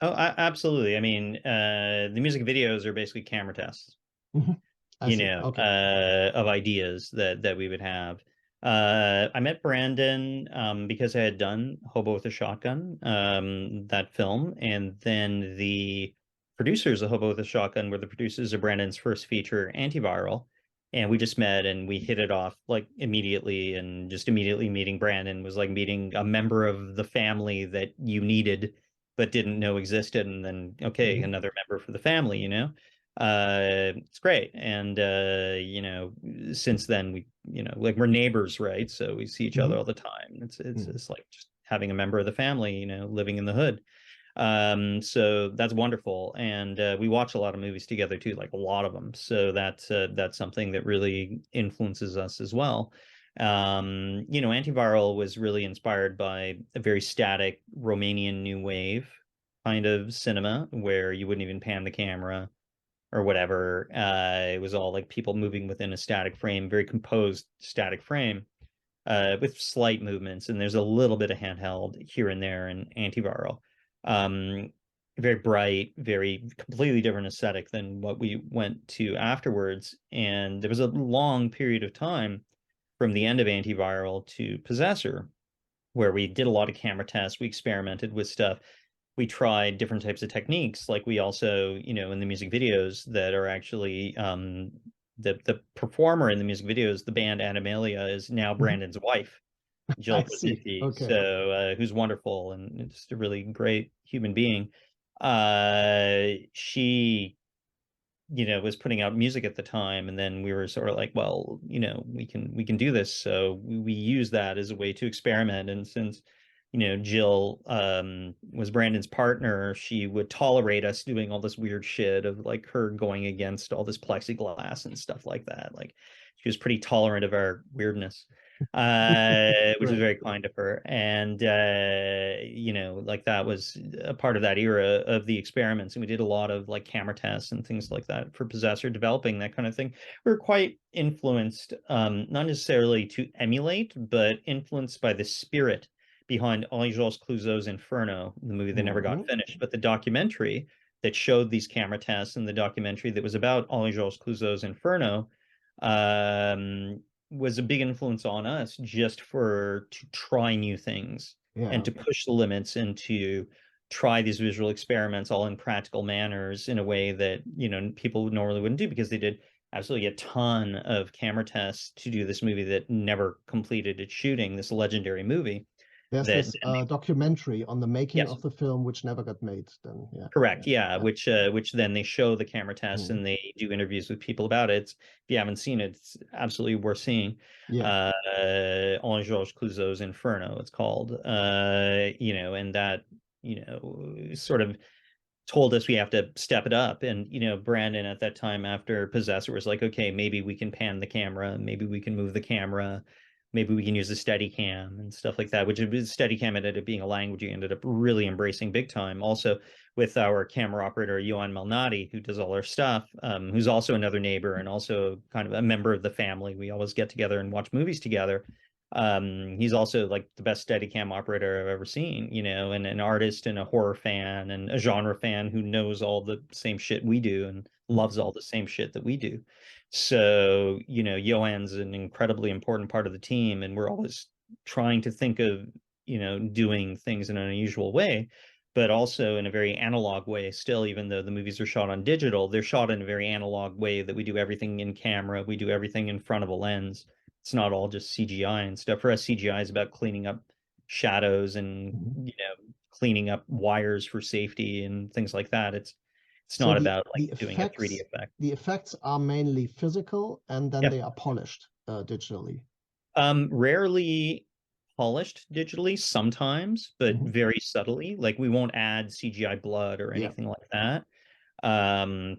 Oh, absolutely. I mean, the music videos are basically camera tests, Mhm. I you see. know, Okay. of ideas that we would have. I met Brandon because I had done Hobo with a Shotgun, that film, and then the producers of Hobo with a Shotgun were the producers of Brandon's first feature, Antiviral. and we just met and we hit it off like immediately, and just immediately meeting Brandon was like meeting a member of the family that you needed but didn't know existed, and then okay, Mhm. another member for the family, you know. It's great. And you know, since then we, you know, like we're neighbors, right? So we see each other Mhm. all the time. It's Mhm. it's like just having a member of the family, you know, living in the hood. So that's wonderful. And we watch a lot of movies together too, like a lot of them. So that's something that really influences us as well. You know, Antiviral was really inspired by a very static Romanian new wave kind of cinema where you wouldn't even pan the camera or whatever. It was all like people moving within a static frame, very composed static frame, with slight movements, and there's a little bit of handheld here and there in Antiviral. Um, Very bright, very completely different aesthetic than what we went to afterwards. And there was a long period of time from the end of Antiviral to Possessor where we did a lot of camera tests, we experimented with stuff, we tried different types of techniques. Like we also, you know, in the music videos that are actually the performer in the music videos, the band Animalia, is now Mhm. Brandon's wife, I Jill see. Krasinski. Okay. So who's wonderful and just a really great human being. She, you know, was putting out music at the time, and then we were sort of like, well, you know, we can do this. So we use that as a way to experiment. And since, you know, Jill was Brandon's partner, she would tolerate us doing all this weird shit of like her going against all this plexiglass and stuff like that. Like she was pretty tolerant of our weirdness, which was Great. very kind of her. And you know, like that was a part of that era of the experiments, and we did a lot of like camera tests and things like that for Possessor, developing that kind of thing. We were quite influenced, not necessarily to emulate, but influenced by the spirit behind Henri-Georges Clouzot's Inferno, the movie that never got Mhm. finished, but the documentary that showed these camera tests, and the documentary that was about Henri-Georges Clouzot's Inferno, um, was a big influence on us just for to try new things and Yeah. to push the limits and to try these visual experiments all in practical manners in a way that, you know, people normally wouldn't do, because they did absolutely a ton of camera tests to do this movie that never completed its shooting, this legendary movie There's that this documentary on the making yes. of the film which never got made then. Yeah. Correct. Yeah. Yeah, Yeah. which then they show the camera tests Mhm. and they do interviews with people about it. If you haven't seen it, it's absolutely worth seeing. Yeah. Henri-Georges Clouzot's Inferno, it's called. You know, and that, you know, sort of told us we have to step it up. And, you know, Brandon at that time after Possessor was like, okay, maybe we can pan the camera, maybe we can move the camera, maybe we can use a steady cam and stuff like that, which steady cam ended up being a language he ended up really embracing big time. Also with our camera operator, Johan Malnati, who does all our stuff, who's also another neighbor and also kind of a member of the family. We always get together and watch movies together. He's also like the best Steadicam operator I've ever seen, you know, and an artist and a horror fan and a genre fan who knows all the same shit we do and loves Mhm. all the same shit that we do. So, you know, Johan's an incredibly important part of the team, and we're always trying to think of, you know, doing things in an unusual way, but also in a very analog way still, even though the movies are shot on digital, they're shot in a very analog way that we do everything in camera, we do everything in front of a lens. It's not all just CGI and stuff. For us, CGI is about cleaning up shadows and, Mhm. you know, cleaning up wires for safety and things like that. It's So not the about like the doing a 3D effects effect. the effects are mainly physical and then Yep. they are polished digitally. Rarely polished digitally, sometimes, but Mhm. very subtly. Like we won't add CGI blood or Yeah. anything like that. Um,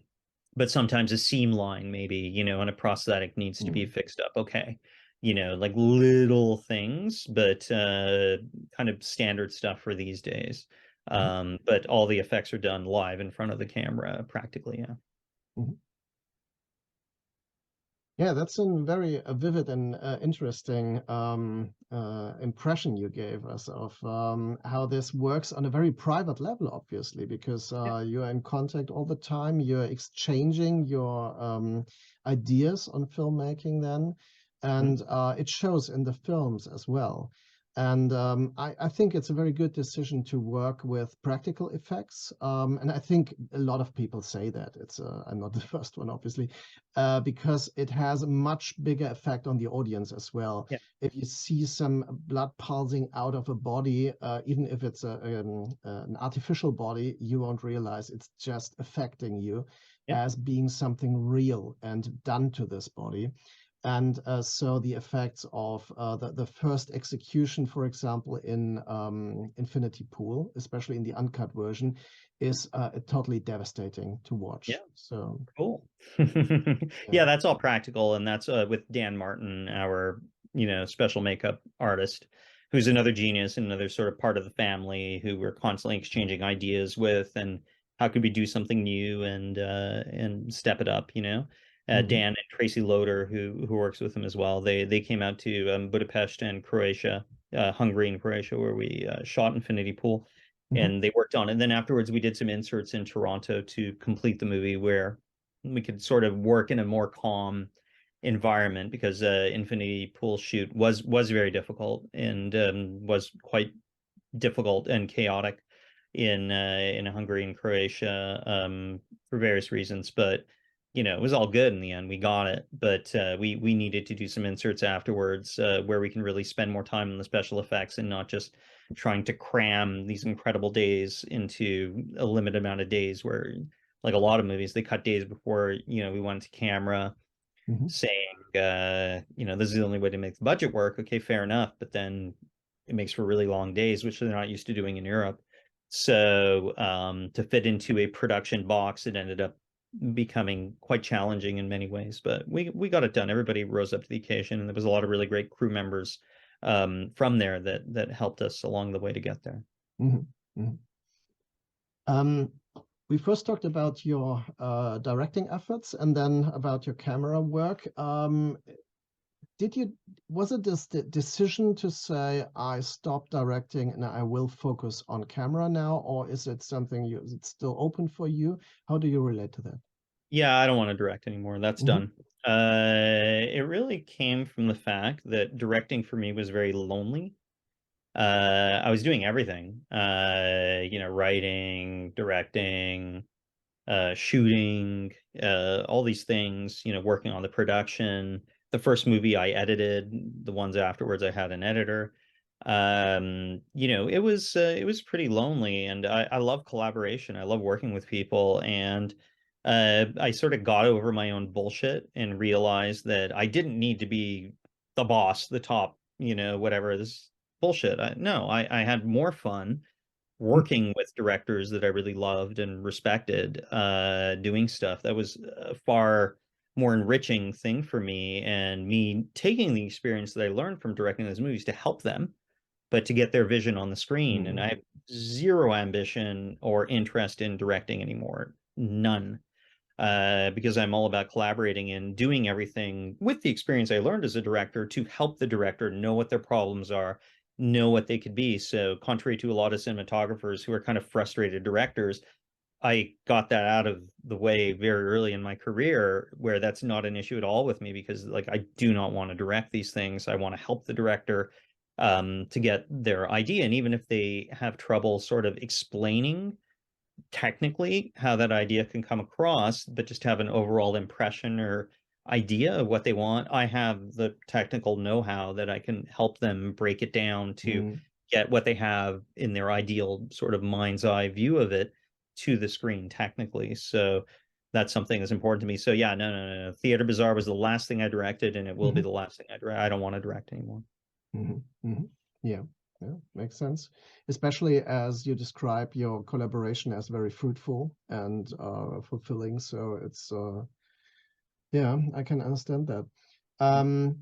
but sometimes a seam line, maybe, you know, and a prosthetic needs to be Mhm. fixed up. Okay. You know, like little things, but kind of standard stuff for these days. Mhm. But all the effects are done live in front of the camera, practically. Yeah. Mhm. Yeah, that's a very vivid and interesting impression you gave us of how this works on a very private level, obviously, because Yeah. you're in contact all the time. You're exchanging your ideas on filmmaking then, Mhm. and it shows in the films as well. And I think it's a very good decision to work with practical effects. And I think a lot of people say that. I'm not the first one, obviously, because it has a much bigger effect on the audience as well. Yeah. If you see some blood pulsing out of a body, even if it's an artificial body, you won't realize it's just affecting you Yeah. as being something real and done to this body. And so the effects of the first execution, for example, in Infinity Pool, especially in the uncut version, is totally devastating to watch. Yeah. So, Cool. yeah. Yeah, that's all practical, and that's with Dan Martin, our special makeup artist, who's another genius and another sort of part of the family who we're constantly exchanging ideas with, and how could we do something new and step it up, Mhm. Dan and Tracy Loader, who works with him as well. They came out to Budapest and Croatia, Hungary and Croatia, where we shot Infinity Pool, Mhm. and they worked on it. And then afterwards, we did some inserts in Toronto to complete the movie, where we could sort of work in a more calm environment, because Infinity Pool shoot was very difficult, and was quite difficult and chaotic in Hungary and Croatia, for various reasons. But it was all good in the end. We got it, but we needed to do some inserts afterwards, where we can really spend more time on the special effects and not just trying to cram these incredible days into a limited amount of days. Where, like a lot of movies, they cut days before we went to camera, Mhm. saying, this is the only way to make the budget work. Okay, fair enough. But then it makes for really long days, which they're not used to doing in Europe. So to fit into a production box, it ended up becoming quite challenging in many ways. But we got it done. Everybody rose up to the occasion, and there was a lot of really great crew members from there that helped us along the way to get there. Mhm. Mhm. Um, we first talked about your directing efforts and then about your camera work. Did you Was it this decision to say I stop directing and I will focus on camera now, or is it something is it still open for you? How do you relate to that? Yeah, I don't want to direct anymore. That's Hmm. done. It really came from the fact that directing for me was very lonely. I was doing everything, writing, directing, shooting, all these things, working on the production. The first movie I edited, the ones afterwards I had an editor. It was pretty lonely, and I love collaboration. I love working with people, and I sort of got over my own bullshit and realized that I didn't need to be the boss, the top, whatever this bullshit. I had more fun working with directors that I really loved and respected, doing stuff that was a far more enriching thing for me, and me taking the experience that I learned from directing those movies to help them, but to get their vision on the screen. And Hmm. I have zero ambition or interest in directing anymore. None. Because I'm all about collaborating and doing everything with the experience I learned as a director to help the director know what their problems are, know what they could be. So, contrary to a lot of cinematographers who are kind of frustrated directors, I got that out of the way very early in my career, where that's not an issue at all with me, because like I do not want to direct these things. I want to help the director to get their idea. And even if they have trouble sort of explaining technically how that idea can come across, but just have an overall impression or idea of what they want, I have the technical know-how that I can help them break it down to Hmm. get what they have in their ideal sort of mind's eye view of it to the screen technically. So that's something that's important to me. So yeah, no. Theater Bazaar was the last thing I directed, and it will be Hmm. the last thing I direct. I don't want to direct anymore. Hmm. Hmm. Yeah, yeah, makes sense. Especially as you describe your collaboration as very fruitful and fulfilling. So yeah, I can understand that. Um,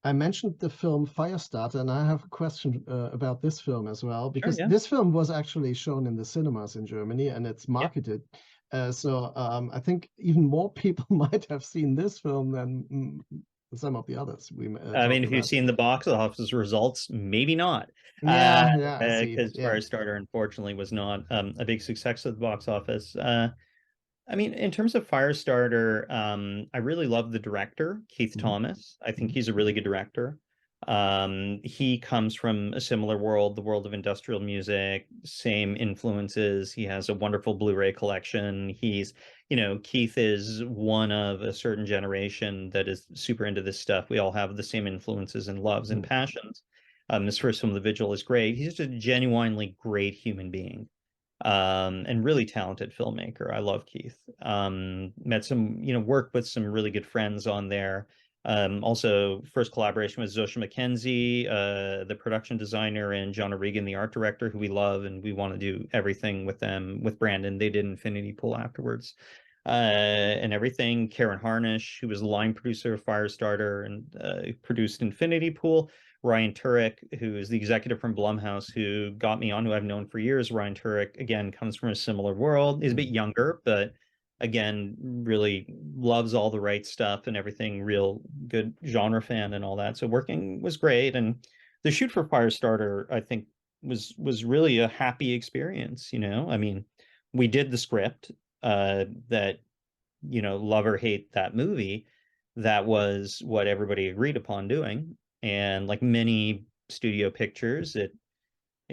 I mentioned the film Firestarter, and I have a question about this film as well, Sure, because yeah. this film was actually shown in the cinemas in Germany and it's Yeah. marketed. So I think even more people might have seen this film than some of the others we I mean, talked if you've about. seen the box office results, maybe not. Yeah, yeah, I see. Because Yeah. Firestarter, unfortunately, was not a big success at the box office. I mean, in terms of Firestarter, I really love the director, Keith Hmm. Thomas. I think Hmm. he's a really good director. He comes from a similar world, the world of industrial music, same influences. He has a wonderful Blu-ray collection. Keith is one of a certain generation that is super into this stuff. We all have the same influences and loves and Mm. passions. His first film, The Vigil, is great. He's just a genuinely great human being. And really talented filmmaker. I love Keith. Met some, worked with some really good friends on there. Also, first collaboration with Zosha McKenzie, the production designer, and John O'Regan, the art director, who we love, and we want to do everything with them. With Brandon, they did Infinity Pool afterwards, and everything. Karen Harnish, who was the line producer of Firestarter and produced Infinity Pool. Ryan Turek, who is the executive from Blumhouse, who got me on, who I've known for years. Ryan Turek, again, comes from a similar world. He's a bit younger, but again, really loves all the right stuff and everything, real good genre fan and all that. So working was great. And the shoot for Firestarter, I think, was really a happy experience, I mean, we did the script that, love or hate that movie. That was what everybody agreed upon doing. And like many studio pictures, it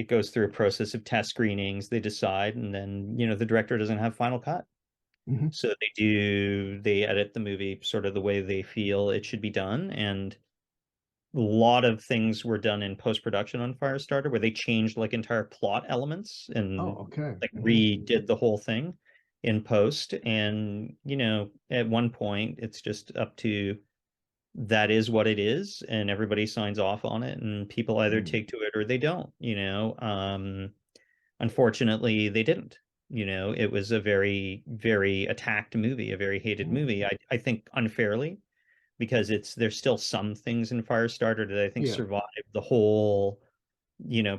goes through a process of test screenings. They decide, and then the director doesn't have final cut. Mm-hmm. So they edit the movie sort of the way they feel it should be done. And a lot of things were done in post-production on Firestarter, where they changed like entire plot elements Oh, and okay. like Mm-hmm. redid the whole thing in post. And at one point it's just up to, that is what it is, and everybody signs off on it, and people either Mm. take to it or they don't. Unfortunately, they didn't. It was a very, very attacked movie, a very hated Mm. movie. I think unfairly, because there's still some things in Firestarter that I think Yeah. survived the whole,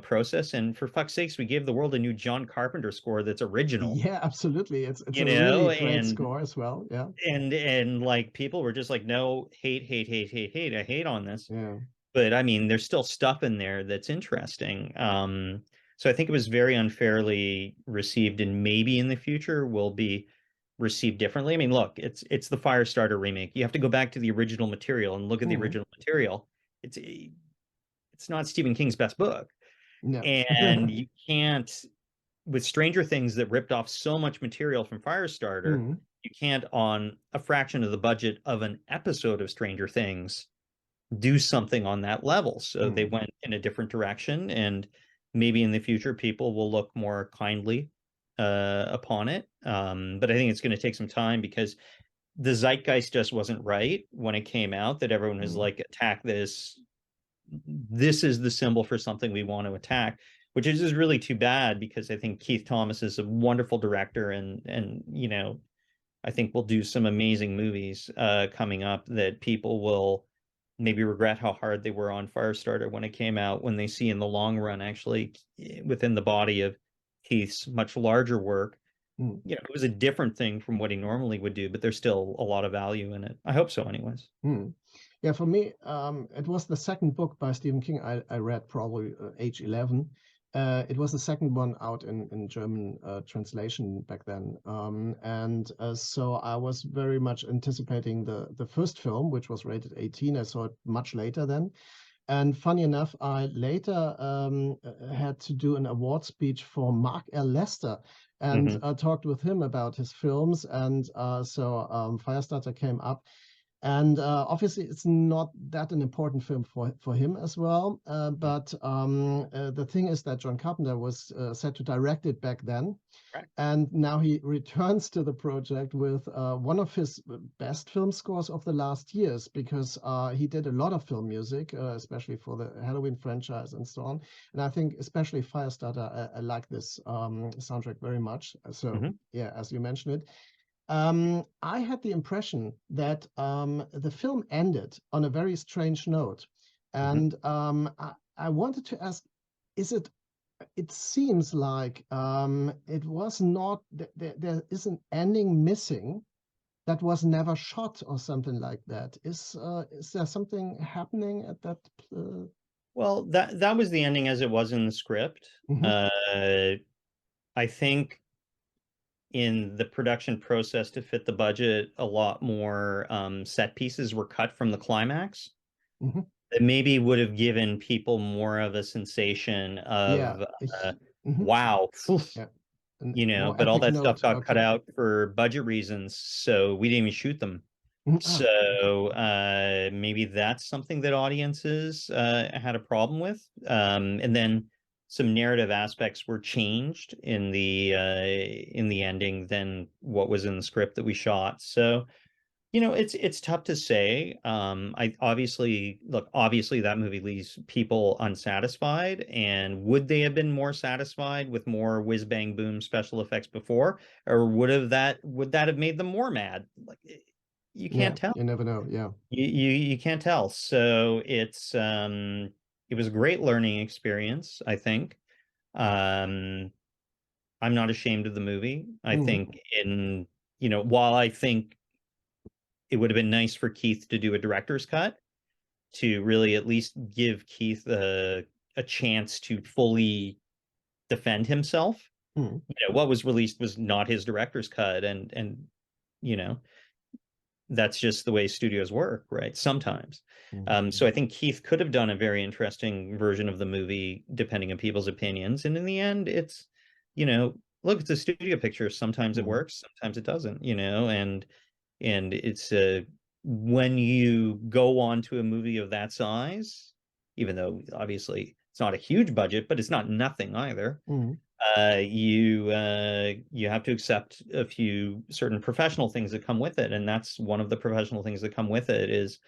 process. And for fuck's sakes, we gave the world a new John Carpenter score that's original, Yeah, absolutely. It's a really great and score as well. Yeah. like people were just like, no, hate, hate, hate, hate, hate. I hate on this. Yeah. But I mean, there's still stuff in there that's interesting. So I think it was very unfairly received, and maybe in the future will be received differently. I mean, look, it's the Firestarter remake. You have to go back to the original material and look at the Mm. original material. It's not Stephen King's best book, No. and you can't, with Stranger Things that ripped off so much material from Firestarter, Mm. you can't, on a fraction of the budget of an episode of Stranger Things, do something on that level. So they Mm. went in a different direction, and maybe in the future people will look more kindly upon it. But I think it's going to take some time, because the zeitgeist just wasn't right when it came out, that everyone was Mm. like, attack this. This is the symbol for something we want to attack, which is just really too bad, because I think Keith Thomas is a wonderful director, and I think we'll do some amazing movies coming up that people will maybe regret how hard they were on Firestarter when it came out, when they see in the long run, actually, within the body of Keith's much larger work, Mm. it was a different thing from what he normally would do, but there's still a lot of value in it. I hope so, anyways. Mm. Yeah, for me, it was the second book by Stephen King I read, probably age 11. It was the second one out in German translation back then. And so I was very much anticipating the first film, which was rated 18. I saw it much later then. And funny enough, I later had to do an award speech for Mark L. Lester, and Hmm. talked with him about his films. And so Firestarter came up. And obviously, it's not that an important film for him as well. But the thing is that John Carpenter was set to direct it back then. Right. And now he returns to the project with one of his best film scores of the last years, because he did a lot of film music, especially for the Halloween franchise and so on. And I think especially Firestarter, I like this soundtrack very much. So Hmm. yeah, as you mentioned it. I had the impression that the film ended on a very strange note. Hmm. And I wanted to ask, is it, it seems like it was not, there is an ending missing that was never shot or something like that. Is there something happening at that? Well, that was the ending as it was in the script. Mhm, I think in the production process, to fit the budget, a lot more set pieces were cut from the climax. mhm, that maybe would have given people more of a sensation Yeah. of Mhm. wow, phew, Yeah. And you know, more but all epic that stuff note. got cut Okay. out for budget reasons, so we didn't even shoot them. Ah, okay. So maybe that's something that audiences had a problem with. And then some narrative aspects were changed in the ending than what was in the script that we shot. So you know, it's tough to say. I obviously look, obviously that movie leaves people unsatisfied, and would they have been more satisfied with more whiz bang boom special effects before, or would that have made them more mad? Like you Yeah. can't tell. You never know. Yeah. You can't tell. So it was a great learning experience, I think. Um I'm not ashamed of the movie. I Mhm. think in you know, while I think it would have been nice for Keith to do a director's cut to really at least give Keith a chance to fully defend himself. Mhm. You know, what was released was not his director's cut, and you know, that's just the way studios work, right? Sometimes. So Mhm. I think Keith could have done a very interesting version of the movie, depending on people's opinions. And in the end, it's, you know, look, it's a studio picture. Sometimes it Mhm. works, sometimes it doesn't, you know, and it's when you go on to a movie of that size, even though obviously it's not a huge budget, but it's not nothing either. Mhm. You have to accept a few certain professional things that come with it, and that's one of the professional things that come with it is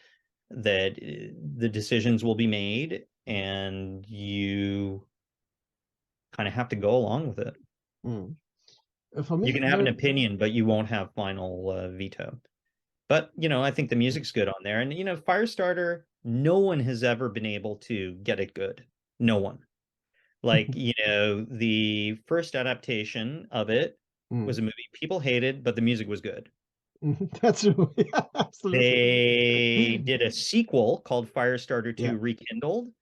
that the decisions will be made, and you kind of have to go along with it. Mhm. For You me, can have an there. opinion, but you won't have final veto. But you know, I think the music's good on there, and you know, Firestarter, no one has ever been able to get it good. No one. Like, you know, the first adaptation of it was Mhm. a movie people hated, but the music was good. Mhm. That's true. Yeah, absolutely. They did a sequel called Firestarter Yeah. 2 Rekindled,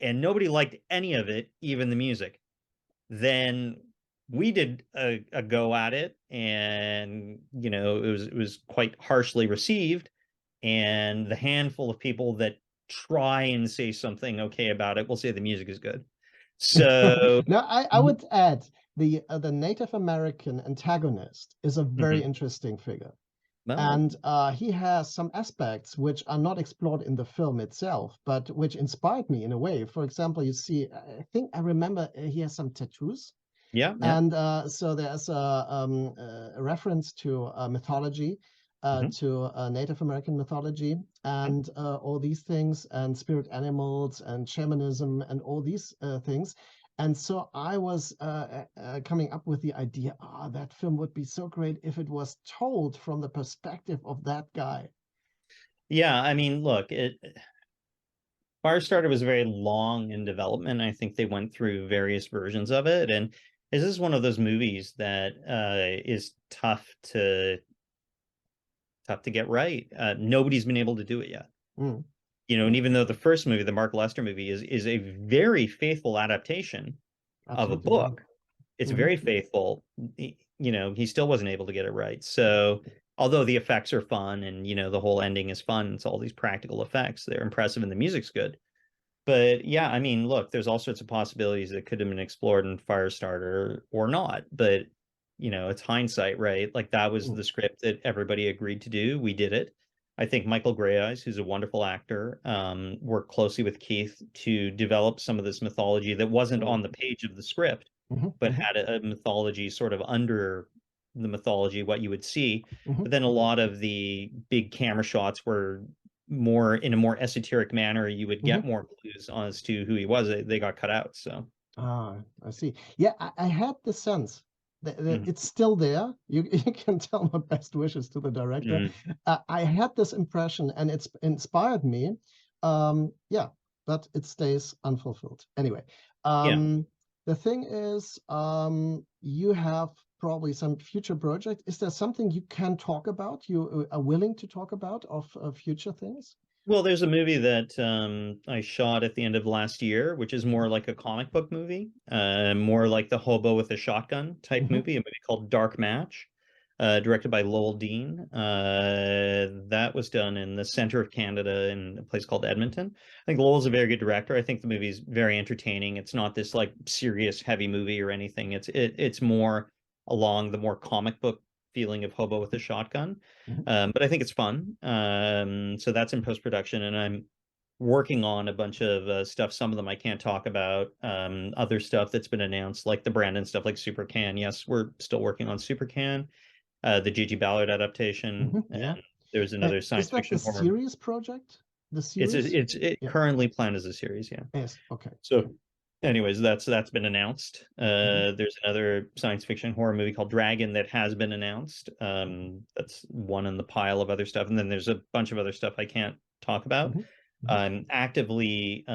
and nobody liked any of it, even the music. Then we did a go at it, and you know, it was quite harshly received. And the handful of people that try and say something okay about it will say the music is good. So Now, I would add the Native American antagonist is a very mhm. interesting figure. Well, And he has some aspects which are not explored in the film itself, but which inspired me in a way. For example, you see, I think I remember he has some tattoos. yeah, yeah. And so there's a reference to mythology, Mhm. to Native American mythology, and all these things, and spirit animals, and shamanism, and all these things. And so I was coming up with the idea, that film would be so great if it was told from the perspective of that guy. Yeah, I mean, look, it Firestarter was very long in development. I think they went through various versions of it, and this is one of those movies that is tough to get right. Nobody's been able to do it yet. Mm, You know, and yeah, even though the first movie, the Mark Lester movie, is a very faithful adaptation of a absolutely. Yeah. book, it's Hmm. very faithful. You know, he still wasn't able to get it right. So, although the effects are fun and you know the whole ending is fun, it's all these practical effects. They're impressive and the music's good. But yeah, I mean, look, there's all sorts of possibilities that could have been explored in Firestarter or not. But you know, it's hindsight, right? Like that was Mm, the script that everybody agreed to do. We did it. I think Michael Greyeyes, who's a wonderful actor, worked closely with Keith to develop some of this mythology that wasn't mm, on the page of the script, hmm, but hmm, had a mythology sort of under the mythology, what you would see. hmm. But then a lot of the big camera shots were more in a more esoteric manner. You would get Hmm. more clues as to who he was. They got cut out. So, I see. Yeah, I had the sense that mhm, it's still there. You can tell my best wishes to the director. mhm. I had this impression, and it's inspired me. Yeah, but it stays unfulfilled. Anyway, Yeah. the thing is, you have probably some future project. Is there something you can talk about? You are willing to talk about of future things? Well, there's a movie that I shot at the end of last year, which is more like a comic book movie, more like the hobo with a shotgun type Hmm. movie, a movie called Dark Match. directed by Lowell Dean. That was done in the center of Canada in a place called Edmonton. I think Lowell's a very good director. I think the movie's very entertaining. It's not this like serious heavy movie or anything. It's more along the more comic book feeling of Hobo with a Shotgun. But I think it's fun. So that's in post-production, and I'm working on a bunch of stuff. Some of them I can't talk about. Other stuff that's been announced, like the Brandon stuff, like Super Can. Yes, we're still working on Super Can, the Gigi Ballard adaptation, Yeah. and there's another Is science that the fiction horror. series project? The It's series? it Yeah. currently planned as a series, yeah. Yes. Okay. So, anyways, that's been announced. There's another science fiction horror movie called Dragon that has been announced. That's one in the pile of other stuff, and then there's a bunch of other stuff I can't talk about. I'm actively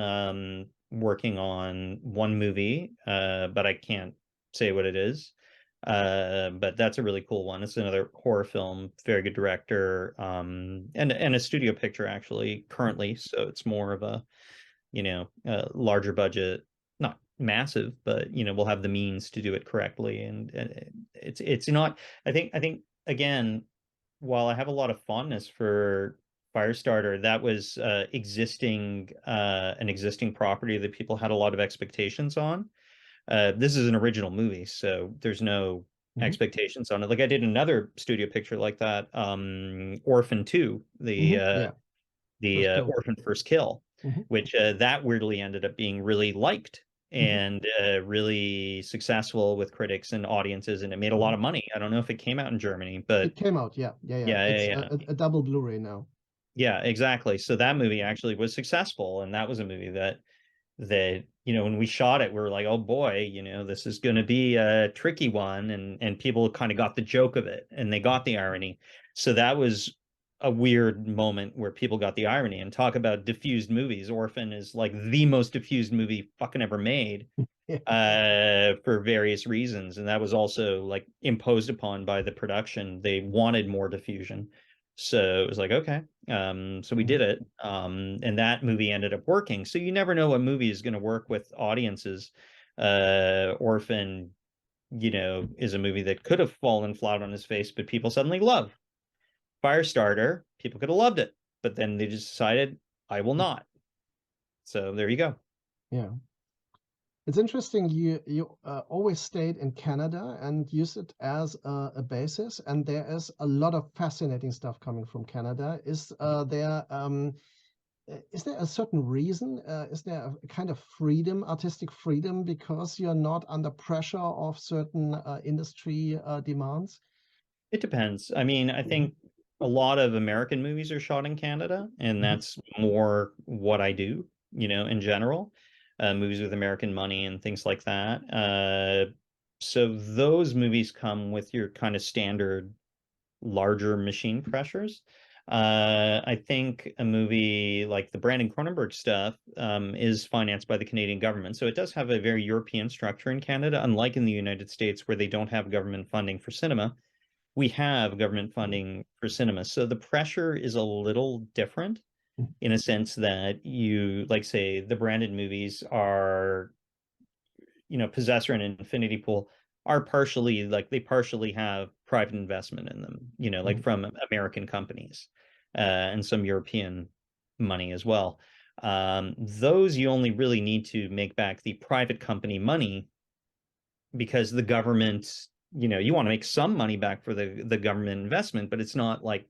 working on one movie, but I can't say what it is. But that's a really cool one. It's another horror film, very good director, and a studio picture actually currently. So it's more of a, larger budget, not massive, but we'll have the means to do it correctly. And it's not. I think again, while I have a lot of fondness for Firestarter, that was an existing property that people had a lot of expectations on. This is an original movie, so there's no expectations on it. Like I did another studio picture like that, Orphan 2, Yeah. First kill. Orphan First Kill, which that weirdly ended up being really liked and really successful with critics and audiences, and it made a lot of money. I don't know if it came out in Germany, but It came out. Yeah. It's a double Blu-ray now. Yeah, exactly. So that movie actually was successful, and that was a movie that when we shot it, we were like, oh boy, this is going to be a tricky one, and people kind of got the joke of it, and they got the irony. So that was a weird moment where people got the irony. And talk about diffused movies. Orphan is like the most diffused movie fucking ever made, for various reasons, and that was also like imposed upon by the production. They wanted more diffusion. So it was like, okay. So we did it. And that movie ended up working. So you never know what movie is going to work with audiences. Orphan, is a movie that could have fallen flat on his face, but people suddenly love. Firestarter, people could have loved it, but then they just decided, I will not. So there you go. Yeah. It's interesting. You always stayed in Canada and used it as a basis, and there is a lot of fascinating stuff coming from Canada. Is there a certain reason? Is there a kind of freedom, artistic freedom, because you're not under pressure of certain industry demands? It depends. I mean, I think a lot of American movies are shot in Canada, and that's more what I do, in general. Movies with American money and things like that. So those movies come with your kind of standard larger machine pressures. I think a movie like the Brandon Cronenberg stuff is financed by the Canadian government. So it does have a very European structure in Canada, unlike in the United States where they don't have government funding for cinema. We have government funding for cinema. So the pressure is a little different in a sense that like say, the Brandon movies are, Possessor and Infinity Pool are they partially have private investment in them, like from American companies, and some European money as well. Those you only really need to make back the private company money because the government, you want to make some money back for the government investment, but it's not like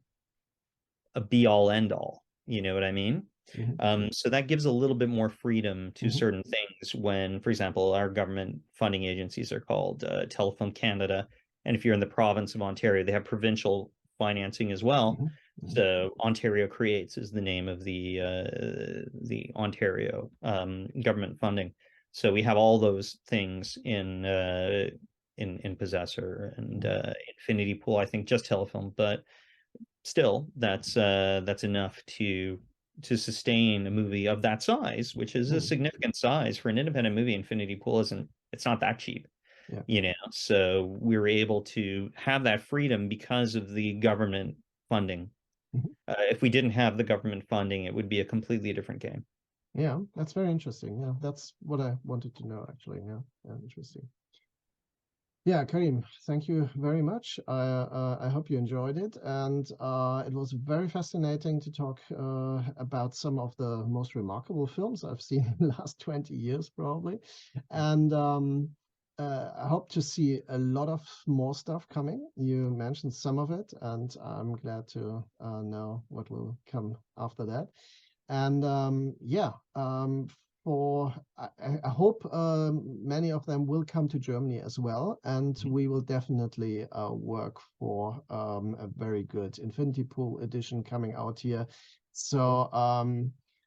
a be all end all. You know what I mean? So that gives a little bit more freedom to certain things when, for example, our government funding agencies are called Telefilm Canada. And if you're in the province of Ontario, they have provincial financing as well. So Ontario Creates is the name of the Ontario government funding. So we have all those things in Possessor and Infinity Pool. I think just Telefilm, but still, that's enough to sustain a movie of that size, which is a significant size for an independent movie. Infinity Pool it's not that cheap. So we were able to have that freedom because of the government funding. If we didn't have the government funding, it would be a completely different game. Yeah, that's very interesting. Yeah, that's what I wanted to know, actually. Yeah, interesting. Yeah, Karim, thank you very much. I hope you enjoyed it, and it was very fascinating to talk about some of the most remarkable films I've seen in the last 20 years, probably. And I hope to see a lot of more stuff coming. You mentioned some of it, and I'm glad to know what will come after that. And yeah, for I hope many of them will come to Germany as well, and we will definitely work for a very good Infinity Pool edition coming out here. So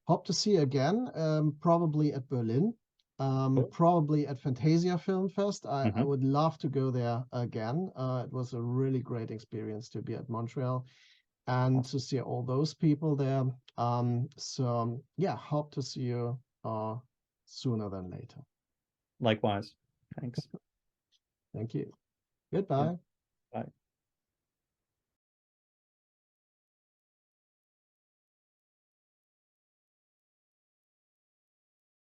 hope to see you again, probably at Berlin, Cool. probably at Fantasia Film Fest. I Hmm. would love to go there again. It was a really great experience to be at Montreal and Awesome. to see all those people there. So yeah, hope to see you sooner than later. Likewise. Thanks. Thank you. Yeah. Goodbye. Bye.